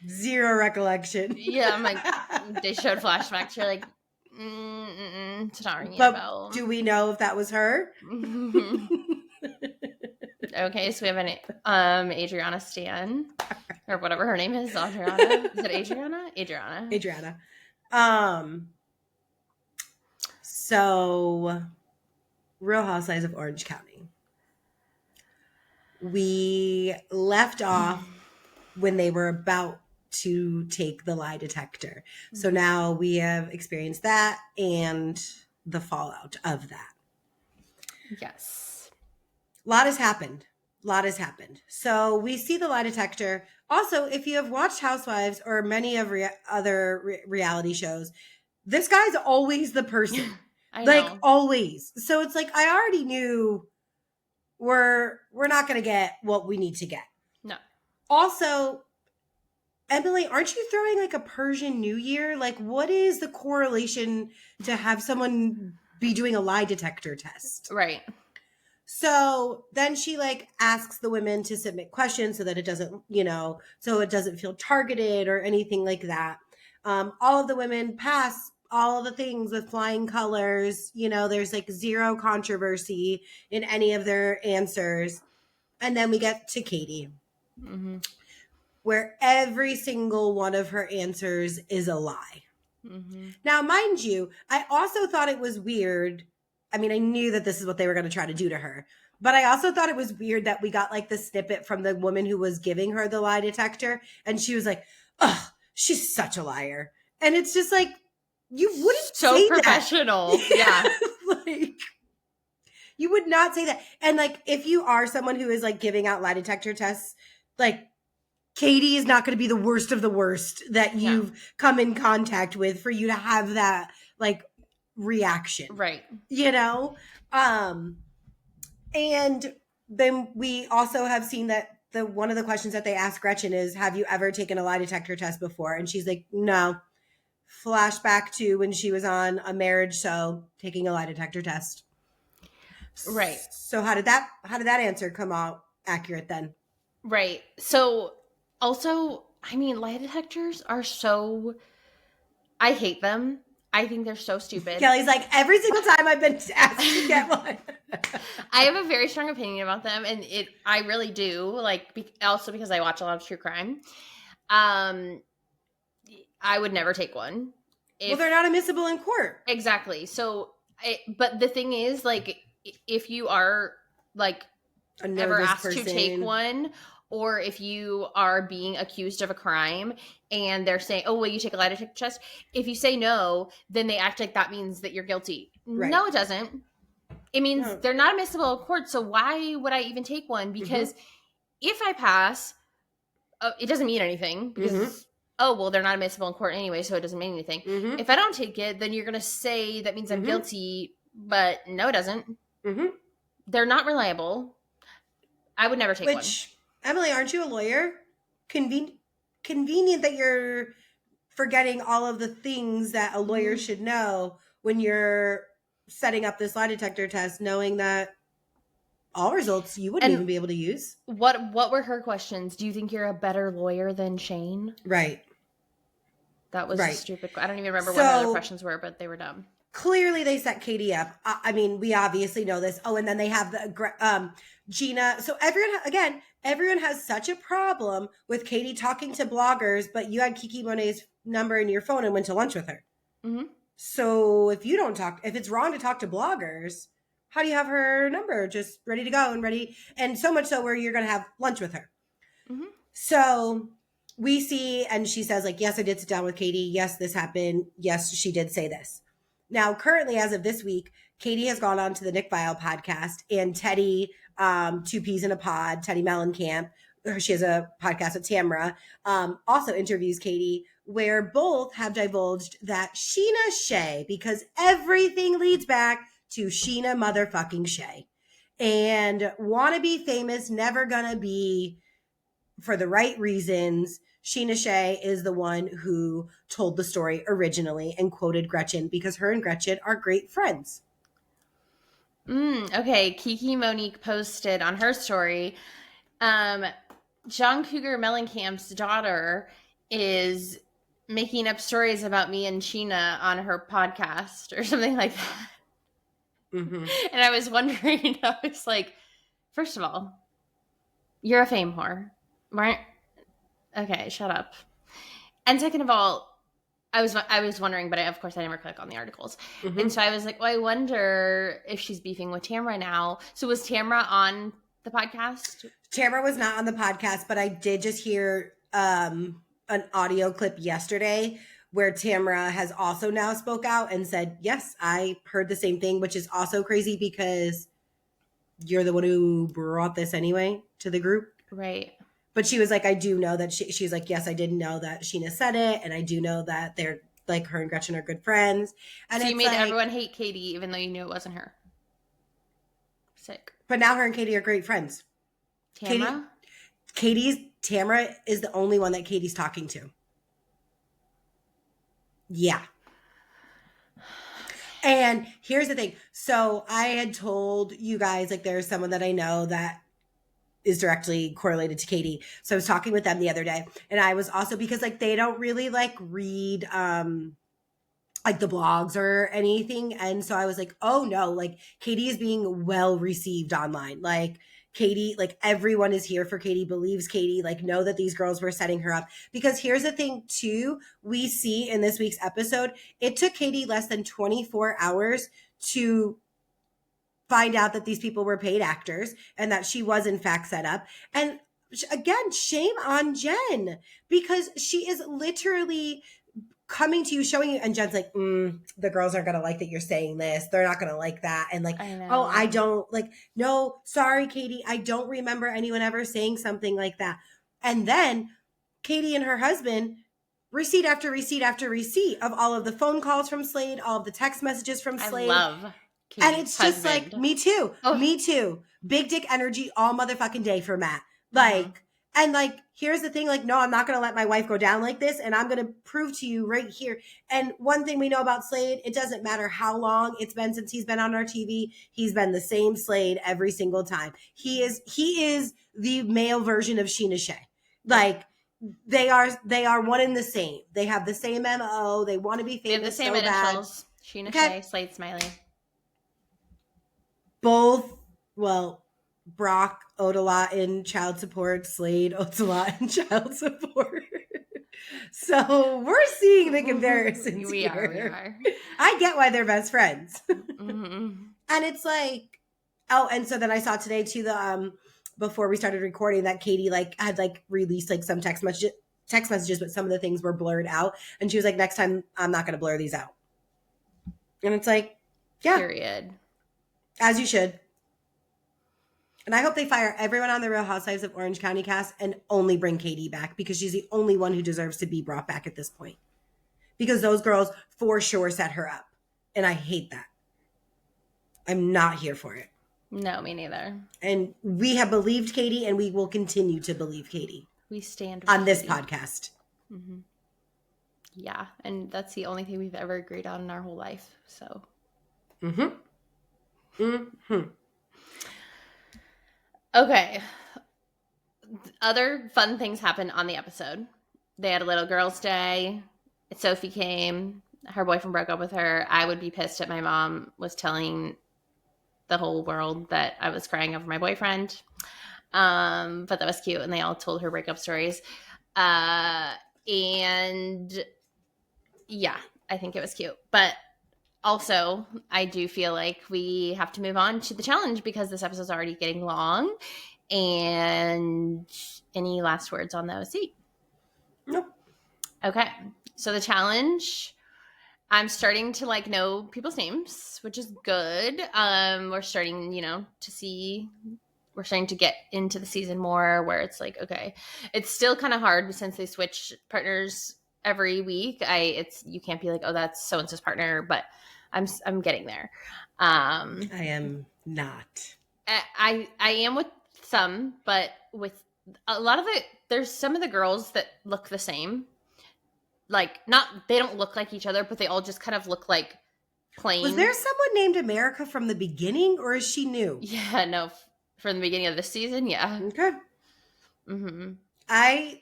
Zero recollection. Yeah, I'm like, they showed flashbacks. You're like, it's not ringing a bell. Do we know if that was her? Okay, so we have an Adriana Stan, or whatever her name is. Adriana. Is it Adriana? Adriana. So, Real Housewives of Orange County. We left off when they were about to take the lie detector. So now we have experienced that and the fallout of that. Yes. A lot has happened. So we see the lie detector. Also, if you have watched Housewives or many of other reality shows, this guy's always the person. I like know. Always. So it's like, I already knew we're not going to get what we need to get. No. Also, Emily, aren't you throwing like a Persian New Year? Like, what is the correlation to have someone be doing a lie detector test? Right. So then she like asks the women to submit questions so that it doesn't, so it doesn't feel targeted or anything like that. All of the women pass all of the things with flying colors. There's like zero controversy in any of their answers. And then we get to Katie, where every single one of her answers is a lie. Now, mind you, I also thought it was weird. I mean, I knew that this is what they were going to try to do to her, but I also thought it was weird that we got like the snippet from the woman who was giving her the lie detector. And she was like, "Ugh, she's such a liar." And it's just like, you wouldn't say professional. That. Yeah. Like, you would not say that. And like, if you are someone who is like giving out lie detector tests, like, Katie is not going to be the worst of the worst that you've come in contact with for you to have that like reaction. Right. And then we also have seen that one of the questions that they asked Gretchen is, have you ever taken a lie detector test before? And she's like, no. Flashback to when she was on a marriage show taking a lie detector test. Right. So how did that answer come out accurate then? Right. So also, I mean, lie detectors are so, I hate them. I think they're so stupid. Kelly's like, every single time I've been asked to get one. I have a very strong opinion about them, and I really do. Like, also because I watch a lot of true crime. I would never take one. Well, they're not admissible in court. Exactly. So, but the thing is, like, if you are like ever asked to take one, or if you are being accused of a crime and they're saying, oh, will you take a lie detector test? If you say no, then they act like that means that you're guilty. Right. No, it doesn't. It means they're not admissible in court. So why would I even take one? Because if I pass, it doesn't mean anything because oh, well, they're not admissible in court anyway, so it doesn't mean anything. Mm-hmm. If I don't take it, then you're going to say that means I'm Mhm. guilty, but no, it doesn't. Mm-hmm. They're not reliable. I would never take one. Which, Emily, aren't you a lawyer? Convenient that you're forgetting all of the things that a lawyer should know when you're setting up this lie detector test, knowing that all results you wouldn't even be able to use. What were her questions? Do you think you're a better lawyer than Shane? Right. That was Right. a stupid. I don't even remember what the other questions were, but they were dumb. Clearly, they set Katie up. I mean, we obviously know this. Oh, and then they have the Gina. So everyone has such a problem with Katie talking to bloggers, but you had Kiki Monet's number in your phone and went to lunch with her. Mm-hmm. So if it's wrong to talk to bloggers, how do you have her number just ready to go and so much so where you're going to have lunch with her? Mm-hmm. So we see, and she says like, yes, I did sit down with Katie. Yes, this happened. Yes, she did say this. Now, currently, as of this week, Katie has gone on to the Nick Viall podcast, and Teddy, Two Peas in a Pod, Teddy Mellencamp, she has a podcast with Tamra, also interviews Katie, where both have divulged that Sheena Shea, because everything leads back to Sheena motherfucking Shea. And wanna be famous, never gonna be for the right reasons. Sheena Shea is the one who told the story originally and quoted Gretchen because her and Gretchen are great friends. Okay, Kiki Monique posted on her story, John Cougar Mellencamp's daughter is making up stories about me and Sheena on her podcast or something like that. Mm-hmm. And I was wondering, I was like, first of all, you're a fame whore. Right? Okay, shut up. And second of all, I was wondering, but of course I never click on the articles. Mm-hmm. And so I was like, well, I wonder if she's beefing with Tamra now. So was Tamra on the podcast? Tamra was not on the podcast, but I did just hear an audio clip yesterday where Tamra has also now spoke out and said, yes, I heard the same thing, which is also crazy because you're the one who brought this anyway to the group. Right. But she was like, I do know that she's like, yes, I didn't know that Sheena said it. And I do know that they're like, her and Gretchen are good friends. And so you made like, everyone hate Katie, even though you knew it wasn't her. Sick. But now her and Katie are great friends. Tamra? Tamra is the only one that Katie's talking to. Yeah. And here's the thing. So I had told you guys, like, there's someone that I know that is directly correlated to Katie. So I was talking with them the other day, and I was also, because like they don't really like read like the blogs or anything. And so I was like, oh no, like Katie is being well received online. Like Katie, like everyone is here for Katie, believes Katie, like know that these girls were setting her up. Because here's the thing too, we see in this week's episode, it took Katie less than 24 hours to find out that these people were paid actors and that she was in fact set up. And again, shame on Jen, because she is literally coming to you, showing you, and Jen's like, the girls aren't gonna like that you're saying this. They're not gonna like that. And like, oh, I don't like, no, sorry, Katie, I don't remember anyone ever saying something like that. And then Katie and her husband, receipt after receipt after receipt of all of the phone calls from Slade, all of the text messages from Slade. I love Katie's and it's just husband. like, me too. Oh. Me too. Big dick energy all motherfucking day for Matt. Like, and like, here's the thing, like, no, I'm not going to let my wife go down like this. And I'm going to prove to you right here. And one thing we know about Slade, it doesn't matter how long it's been since he's been on our TV. He's been the same Slade every single time. He is the male version of Sheena Shea. Like, they are one and the same. They have the same MO. They want to be famous. They have the same initials. Sheena Shea, Slade Smiley. Both, well, Brock owed a lot in child support. Slade owes a lot in child support. So we're seeing the comparisons we here. are. I get why they're best friends. Mm-hmm. And it's like, oh, and so then I saw today too, before we started recording, that Katie like had like released like some text messages, but some of the things were blurred out. And she was like, next time I'm not going to blur these out. And it's like, yeah. Period. As you should. And I hope they fire everyone on the Real Housewives of Orange County cast and only bring Katie back because she's the only one who deserves to be brought back at this point. Because those girls for sure set her up. And I hate that. I'm not here for it. No, me neither. And we have believed Katie and we will continue to believe Katie. We stand with on this Katie. podcast. Mm-hmm. Yeah, and that's the only thing we've ever agreed on in our whole life. So. Okay. Other fun things happened on the episode. They had a little girls' day. Sophie came. Her boyfriend broke up with her. I would be pissed if my mom was telling the whole world that I was crying over my boyfriend. But that was cute, and they all told her breakup stories. And yeah, I think it was cute. But also, I do feel like we have to move on to the challenge because this episode's already getting long. And any last words on the OC? Nope. Okay. So the challenge, I'm starting to like know people's names, which is good. We're starting, we're starting to get into the season more where it's like, okay, it's still kind of hard since they switch partners every week. You can't be like, oh, that's so-and-so's partner, but I'm getting there. I am not. I am with some, but with a lot of there's some of the girls that look the same. Like, they don't look like each other, but they all just kind of look like plain. Was there someone named America from the beginning, or is she new? Yeah, no, from the beginning of the season, yeah. Okay. Mm-hmm. I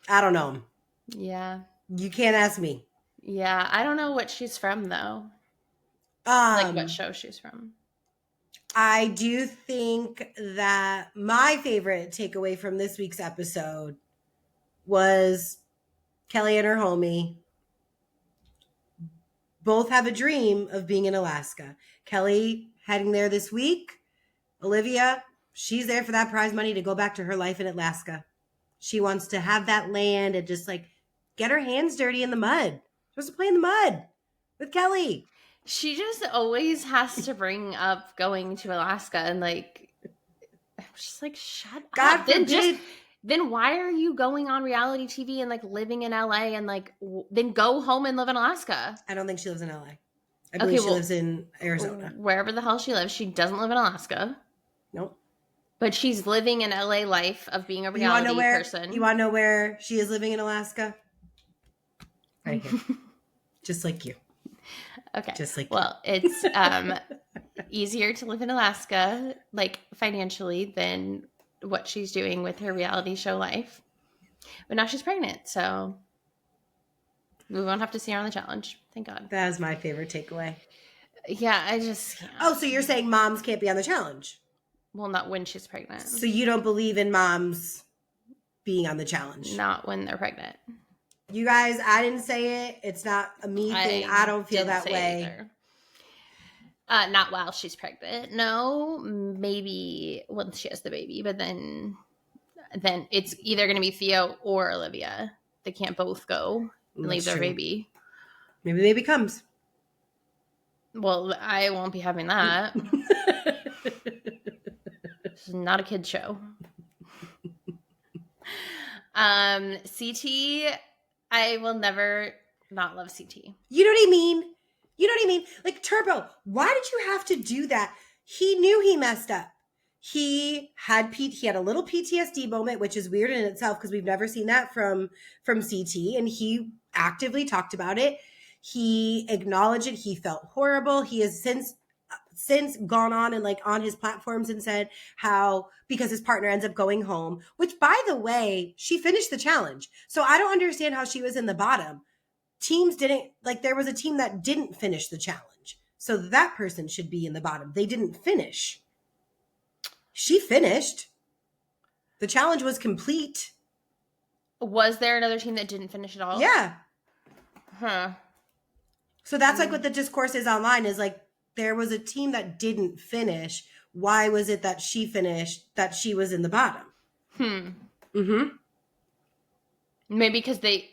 don't know. Yeah. You can't ask me. Yeah, I don't know what she's from, though. Like, what show she's from. I do think that my favorite takeaway from this week's episode was Kelly and her homie both have a dream of being in Alaska. Kelly heading there this week. Olivia, she's there for that prize money to go back to her life in Alaska. She wants to have that land and just like get her hands dirty in the mud. She wants to play in the mud with Kelly. She just always has to bring up going to Alaska and like, I'm just like, shut up. Then why are you going on reality TV and like living in LA and like then go home and live in Alaska? I don't think she lives in LA. I believe she lives in Arizona. Wherever the hell she lives, she doesn't live in Alaska. Nope. But she's living an LA life of being a reality person. You want to know where she is living in Alaska? Right here. Just like you. Okay. Just like it's easier to live in Alaska, like financially, than what she's doing with her reality show life. But now she's pregnant, so we won't have to see her on the challenge. Thank God. That is my favorite takeaway. Yeah, I just can't. Oh, so you're saying moms can't be on the challenge? Well, not when she's pregnant. So you don't believe in moms being on the challenge? Not when they're pregnant. You guys, I didn't say it. It's not a me thing. I don't feel that way. Not while she's pregnant. No, maybe once she has the baby, but then it's either going to be Theo or Olivia. They can't both go and leave their baby. Maybe the baby comes. Well, I won't be having that. This is not a kid's show. CT, I will never not love CT. You know what I mean? Like, Turbo, why did you have to do that? He knew he messed up. He had a little PTSD moment, which is weird in itself because we've never seen that from CT, and he actively talked about it. He acknowledged it. He felt horrible. He has since gone on and like on his platforms and said how because his partner ends up going home, which by the way, she finished the challenge. So I don't understand how she was in the bottom. Teams didn't, like there was a team that didn't finish the challenge. So that person should be in the bottom. They didn't finish. She finished. The challenge was complete. Was there another team that didn't finish at all? Yeah. Huh. So that's like what the discourse is online is like, there was a team that didn't finish. Why was it that she finished, that she was in the bottom? Mm-hmm. Maybe because they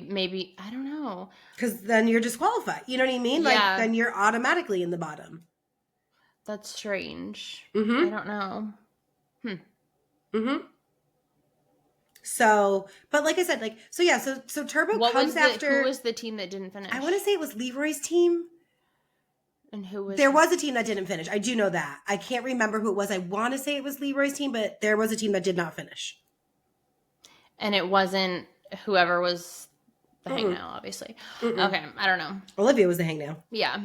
maybe, I don't know. Because then you're disqualified. You know what I mean? Yeah. Like then you're automatically in the bottom. That's strange. Mm-hmm. I don't know. Mm-hmm. So, but like I said, like, so yeah, so Turbo comes after. Who was the team that didn't finish? I want to say it was Leroy's team. And who was There was a team that didn't finish. I do know that. I can't remember who it was. I want to say it was Leroy's team, but there was a team that did not finish. And it wasn't whoever was the hangnail, obviously. Okay, I don't know. Olivia was the hangnail. Yeah.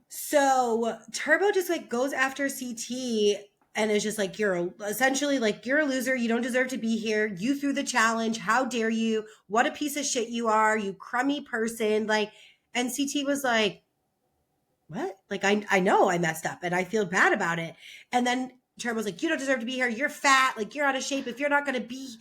So Turbo just like goes after CT and is just like, you're essentially like, you're a loser. You don't deserve to be here. You threw the challenge. How dare you? What a piece of shit you are. You crummy person. Like, and CT was like, what? Like, I know I messed up and I feel bad about it. And then Turbo's like, you don't deserve to be here. You're fat. Like, you're out of shape. If you're not going to be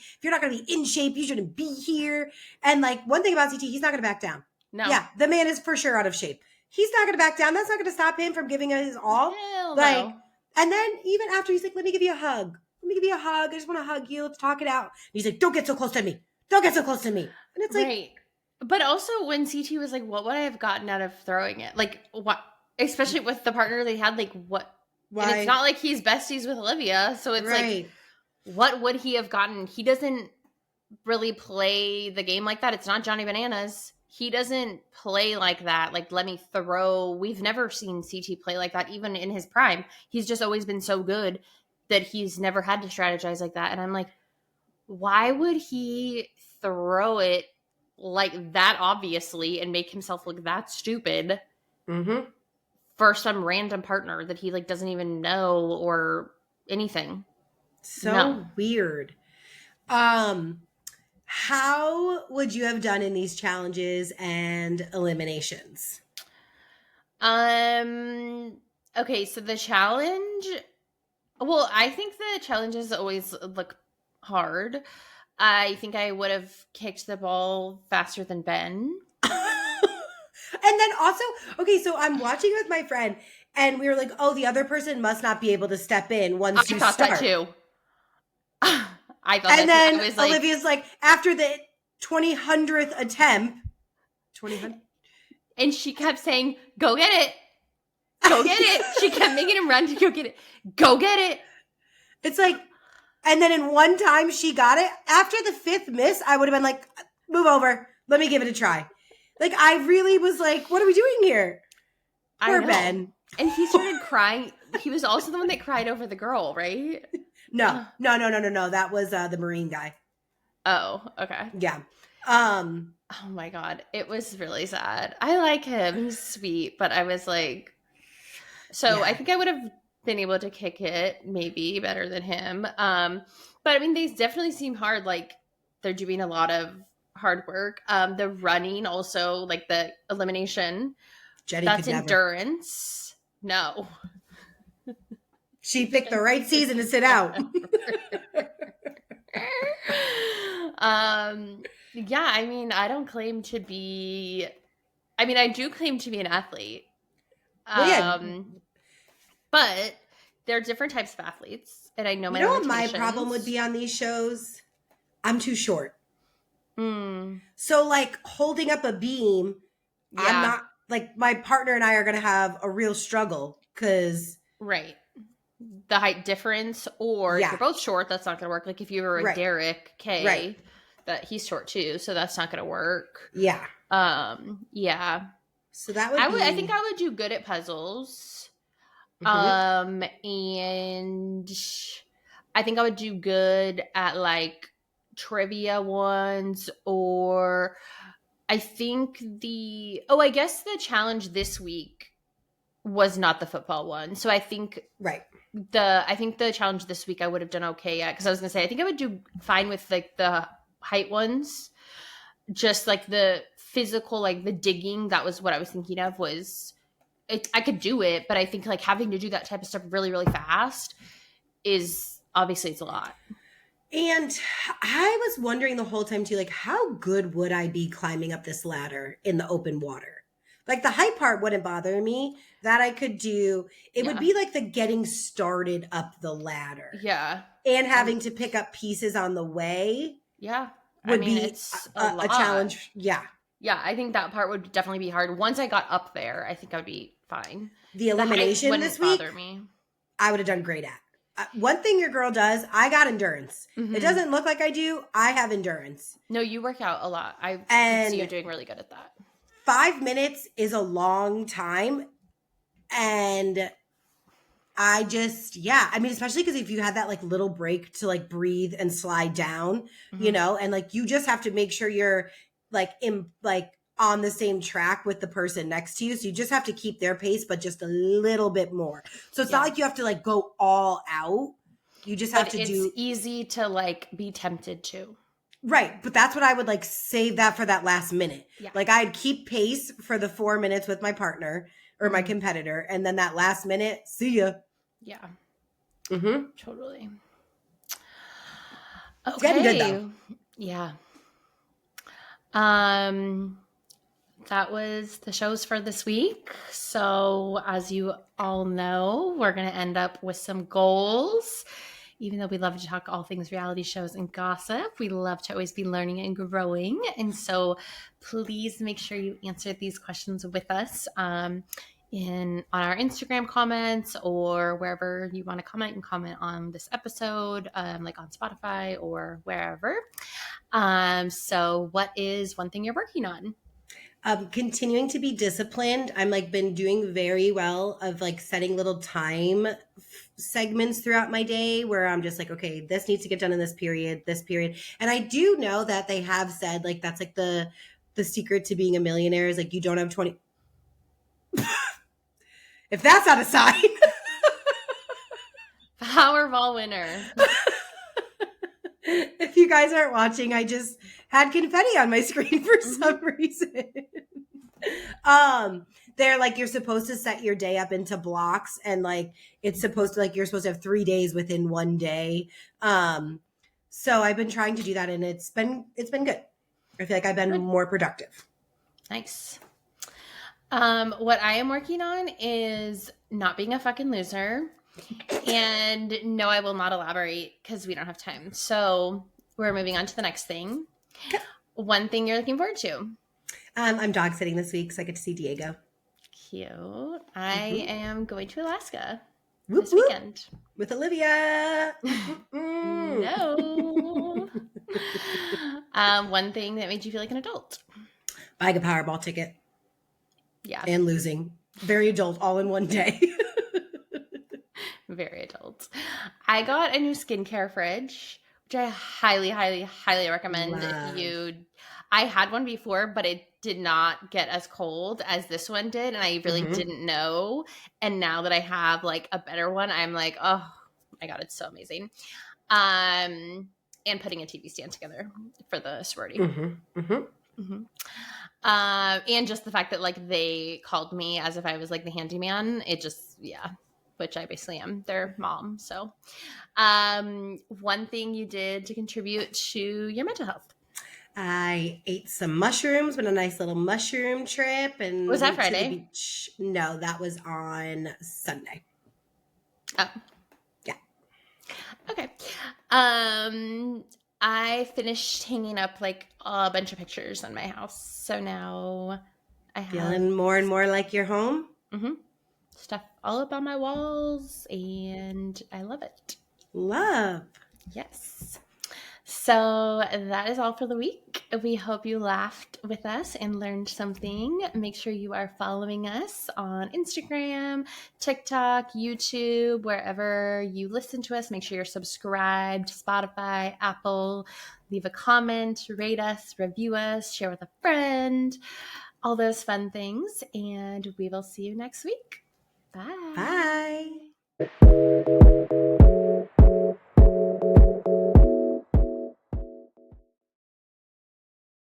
in shape, you shouldn't be here. And like, one thing about CT, he's not going to back down. No. Yeah, the man is for sure out of shape. He's not going to back down. That's not going to stop him from giving it his all. Hell like, no. And then even after he's like, let me give you a hug. Let me give you a hug. I just want to hug you. Let's talk it out. And he's like, don't get so close to me. Don't get so close to me. And it's like, right. But also when CT was like, what would I have gotten out of throwing it? Like, what? Especially with the partner they had, like, what? why? And it's not like he's besties with Olivia. So it's like, what would he have gotten? He doesn't really play the game like that. It's not Johnny Bananas. He doesn't play like that. Like, let me throw. We've never seen CT play like that, even in his prime. He's just always been so good that he's never had to strategize like that. And I'm like, why would he throw it like that, obviously, and make himself look that stupid for some random partner that he like doesn't even know or anything? So weird. How would you have done in these challenges and eliminations? Okay, so the challenge, well, I think the challenges always look hard. I think I would have kicked the ball faster than Ben. And then also, okay, so I'm watching with my friend and we were like, oh, the other person must not be able to step in once you start. I thought that too. I thought and that then too. I was like, Olivia's like, after the 200th attempt, 200? And she kept saying, go get it. Go get it. She kept making him run to go get it. Go get it. It's like, and then in one time she got it. After the 5th miss, I would have been like, move over. Let me give it a try. Like, I really was like, what are we doing here? Poor Ben. And he started crying. He was also the one that cried over the girl, right? No. That was the Marine guy. Oh, okay. Yeah. Oh my God. It was really sad. I like him. He's sweet. But I was like, I think I would have been able to kick it maybe better than him. But I mean, they definitely seem hard. Like, they're doing a lot of hard work. The running also, like the elimination. Jenny, that's endurance. No. She picked the right season to sit out. Yeah, I mean, I don't claim to be, I mean, I do claim to be an athlete. But there are different types of athletes, and I know my limitations. You know what my problem would be on these shows? I'm too short. So, like, holding up a beam, I'm not, like, my partner and I are going to have a real struggle, because... Right. The height difference, or if you're both short, that's not going to work. Like, if you were a Derek K, that he's short too, so that's not going to work. Yeah. Yeah. So that would I think I would do good at puzzles. And I think I would do good at, like, trivia ones, or I think I guess the challenge this week was not the football one. So I think the challenge this week I would have done okay at, because I was gonna say I think I would do fine with, like, the height ones, just like the physical, like the digging. That was what I was thinking of. I could do it, but I think, like, having to do that type of stuff really, really fast is obviously it's a lot. And I was wondering the whole time too, like, how good would I be climbing up this ladder in the open water? Like, the height part wouldn't bother me. That I could do. It would be like the getting started up the ladder. Yeah. And having to pick up pieces on the way. Yeah. Would be it's a challenge. Yeah. Yeah, I think that part would definitely be hard. Once I got up there, I think I would be fine. The elimination wouldn't this week, bother me. I would have done great at. One thing your girl does, I got endurance. Mhm. It doesn't look like I do. I have endurance. No, you work out a lot. I can And see you're doing really good at that. 5 minutes is a long time. And I just, yeah. I mean, especially because if you had that like little break to like breathe and slide down, Mhm. you know, and like you just have to make sure you're like on the same track with the person next to you. So you just have to keep their pace, but just a little bit more. So it's not like you have to like go all out. You just have to it's do. easy to like be tempted to. Right. But that's what I would like save that for that last minute. Yeah. Like I'd keep pace for the 4 minutes with my partner or my competitor. And then that last minute, see ya. Yeah. Mm-hmm. Totally. It's getting good Okay. though. Yeah. That was the shows for this week. So as you all know, we're going to end up with some goals. Even though we love to talk all things reality shows and gossip, we love to always be learning and growing. And so please make sure you answer these questions with us on our Instagram comments or wherever you want to comment. You can comment on this episode, like on Spotify or wherever. So what is one thing you're working on? Continuing to be disciplined. I'm like been doing very well of like setting little time segments throughout my day where I'm just like, okay, this needs to get done in this period. And I do know that they have said like that's like the secret to being a millionaire is like you don't have 20. If that's not a sign. Powerball winner. If you guys aren't watching, I just had confetti on my screen for some reason. They're like you're supposed to set your day up into blocks and like it's supposed to like you're supposed to have 3 days within one day. So I've been trying to do that and it's been good. I feel like I've been more productive. Nice. What I am working on is not being a fucking loser. And no, I will not elaborate because we don't have time. So we're moving on to the next thing. Okay. One thing you're looking forward to? I'm dog sitting this week, so I get to see Diego. Cute. I am going to Alaska Whoop, this weekend. With Olivia. No. One thing that made you feel like an adult? Buying a Powerball ticket. Yeah. And losing. Very adult all in one day. Very adult. I got a new skincare fridge, which I highly, highly, highly recommend you. I had one before, but it did not get as cold as this one did. And I really didn't know. And now that I have like a better one, I'm like, oh my God, it's so amazing. And putting a TV stand together for the sorority. And just the fact that like they called me as if I was like the handyman. It just, yeah. Which I basically am their mom. So one thing you did to contribute to your mental health? I ate some mushrooms, went a nice little mushroom trip. And was that went Friday? To the beach. No, that was on Sunday. Oh. Yeah. Okay. I finished hanging up like a bunch of pictures in my house. So now I have... Feeling more and more like you're home? Stuff all up on my walls, and I love it. Love. Yes. So that is all for the week. We hope you laughed with us and learned something. Make sure you are following us on Instagram, TikTok, YouTube, wherever you listen to us. Make sure you're subscribed, Spotify, Apple. Leave a comment, rate us, review us, share with a friend, all those fun things. And we will see you next week. Bye. Bye.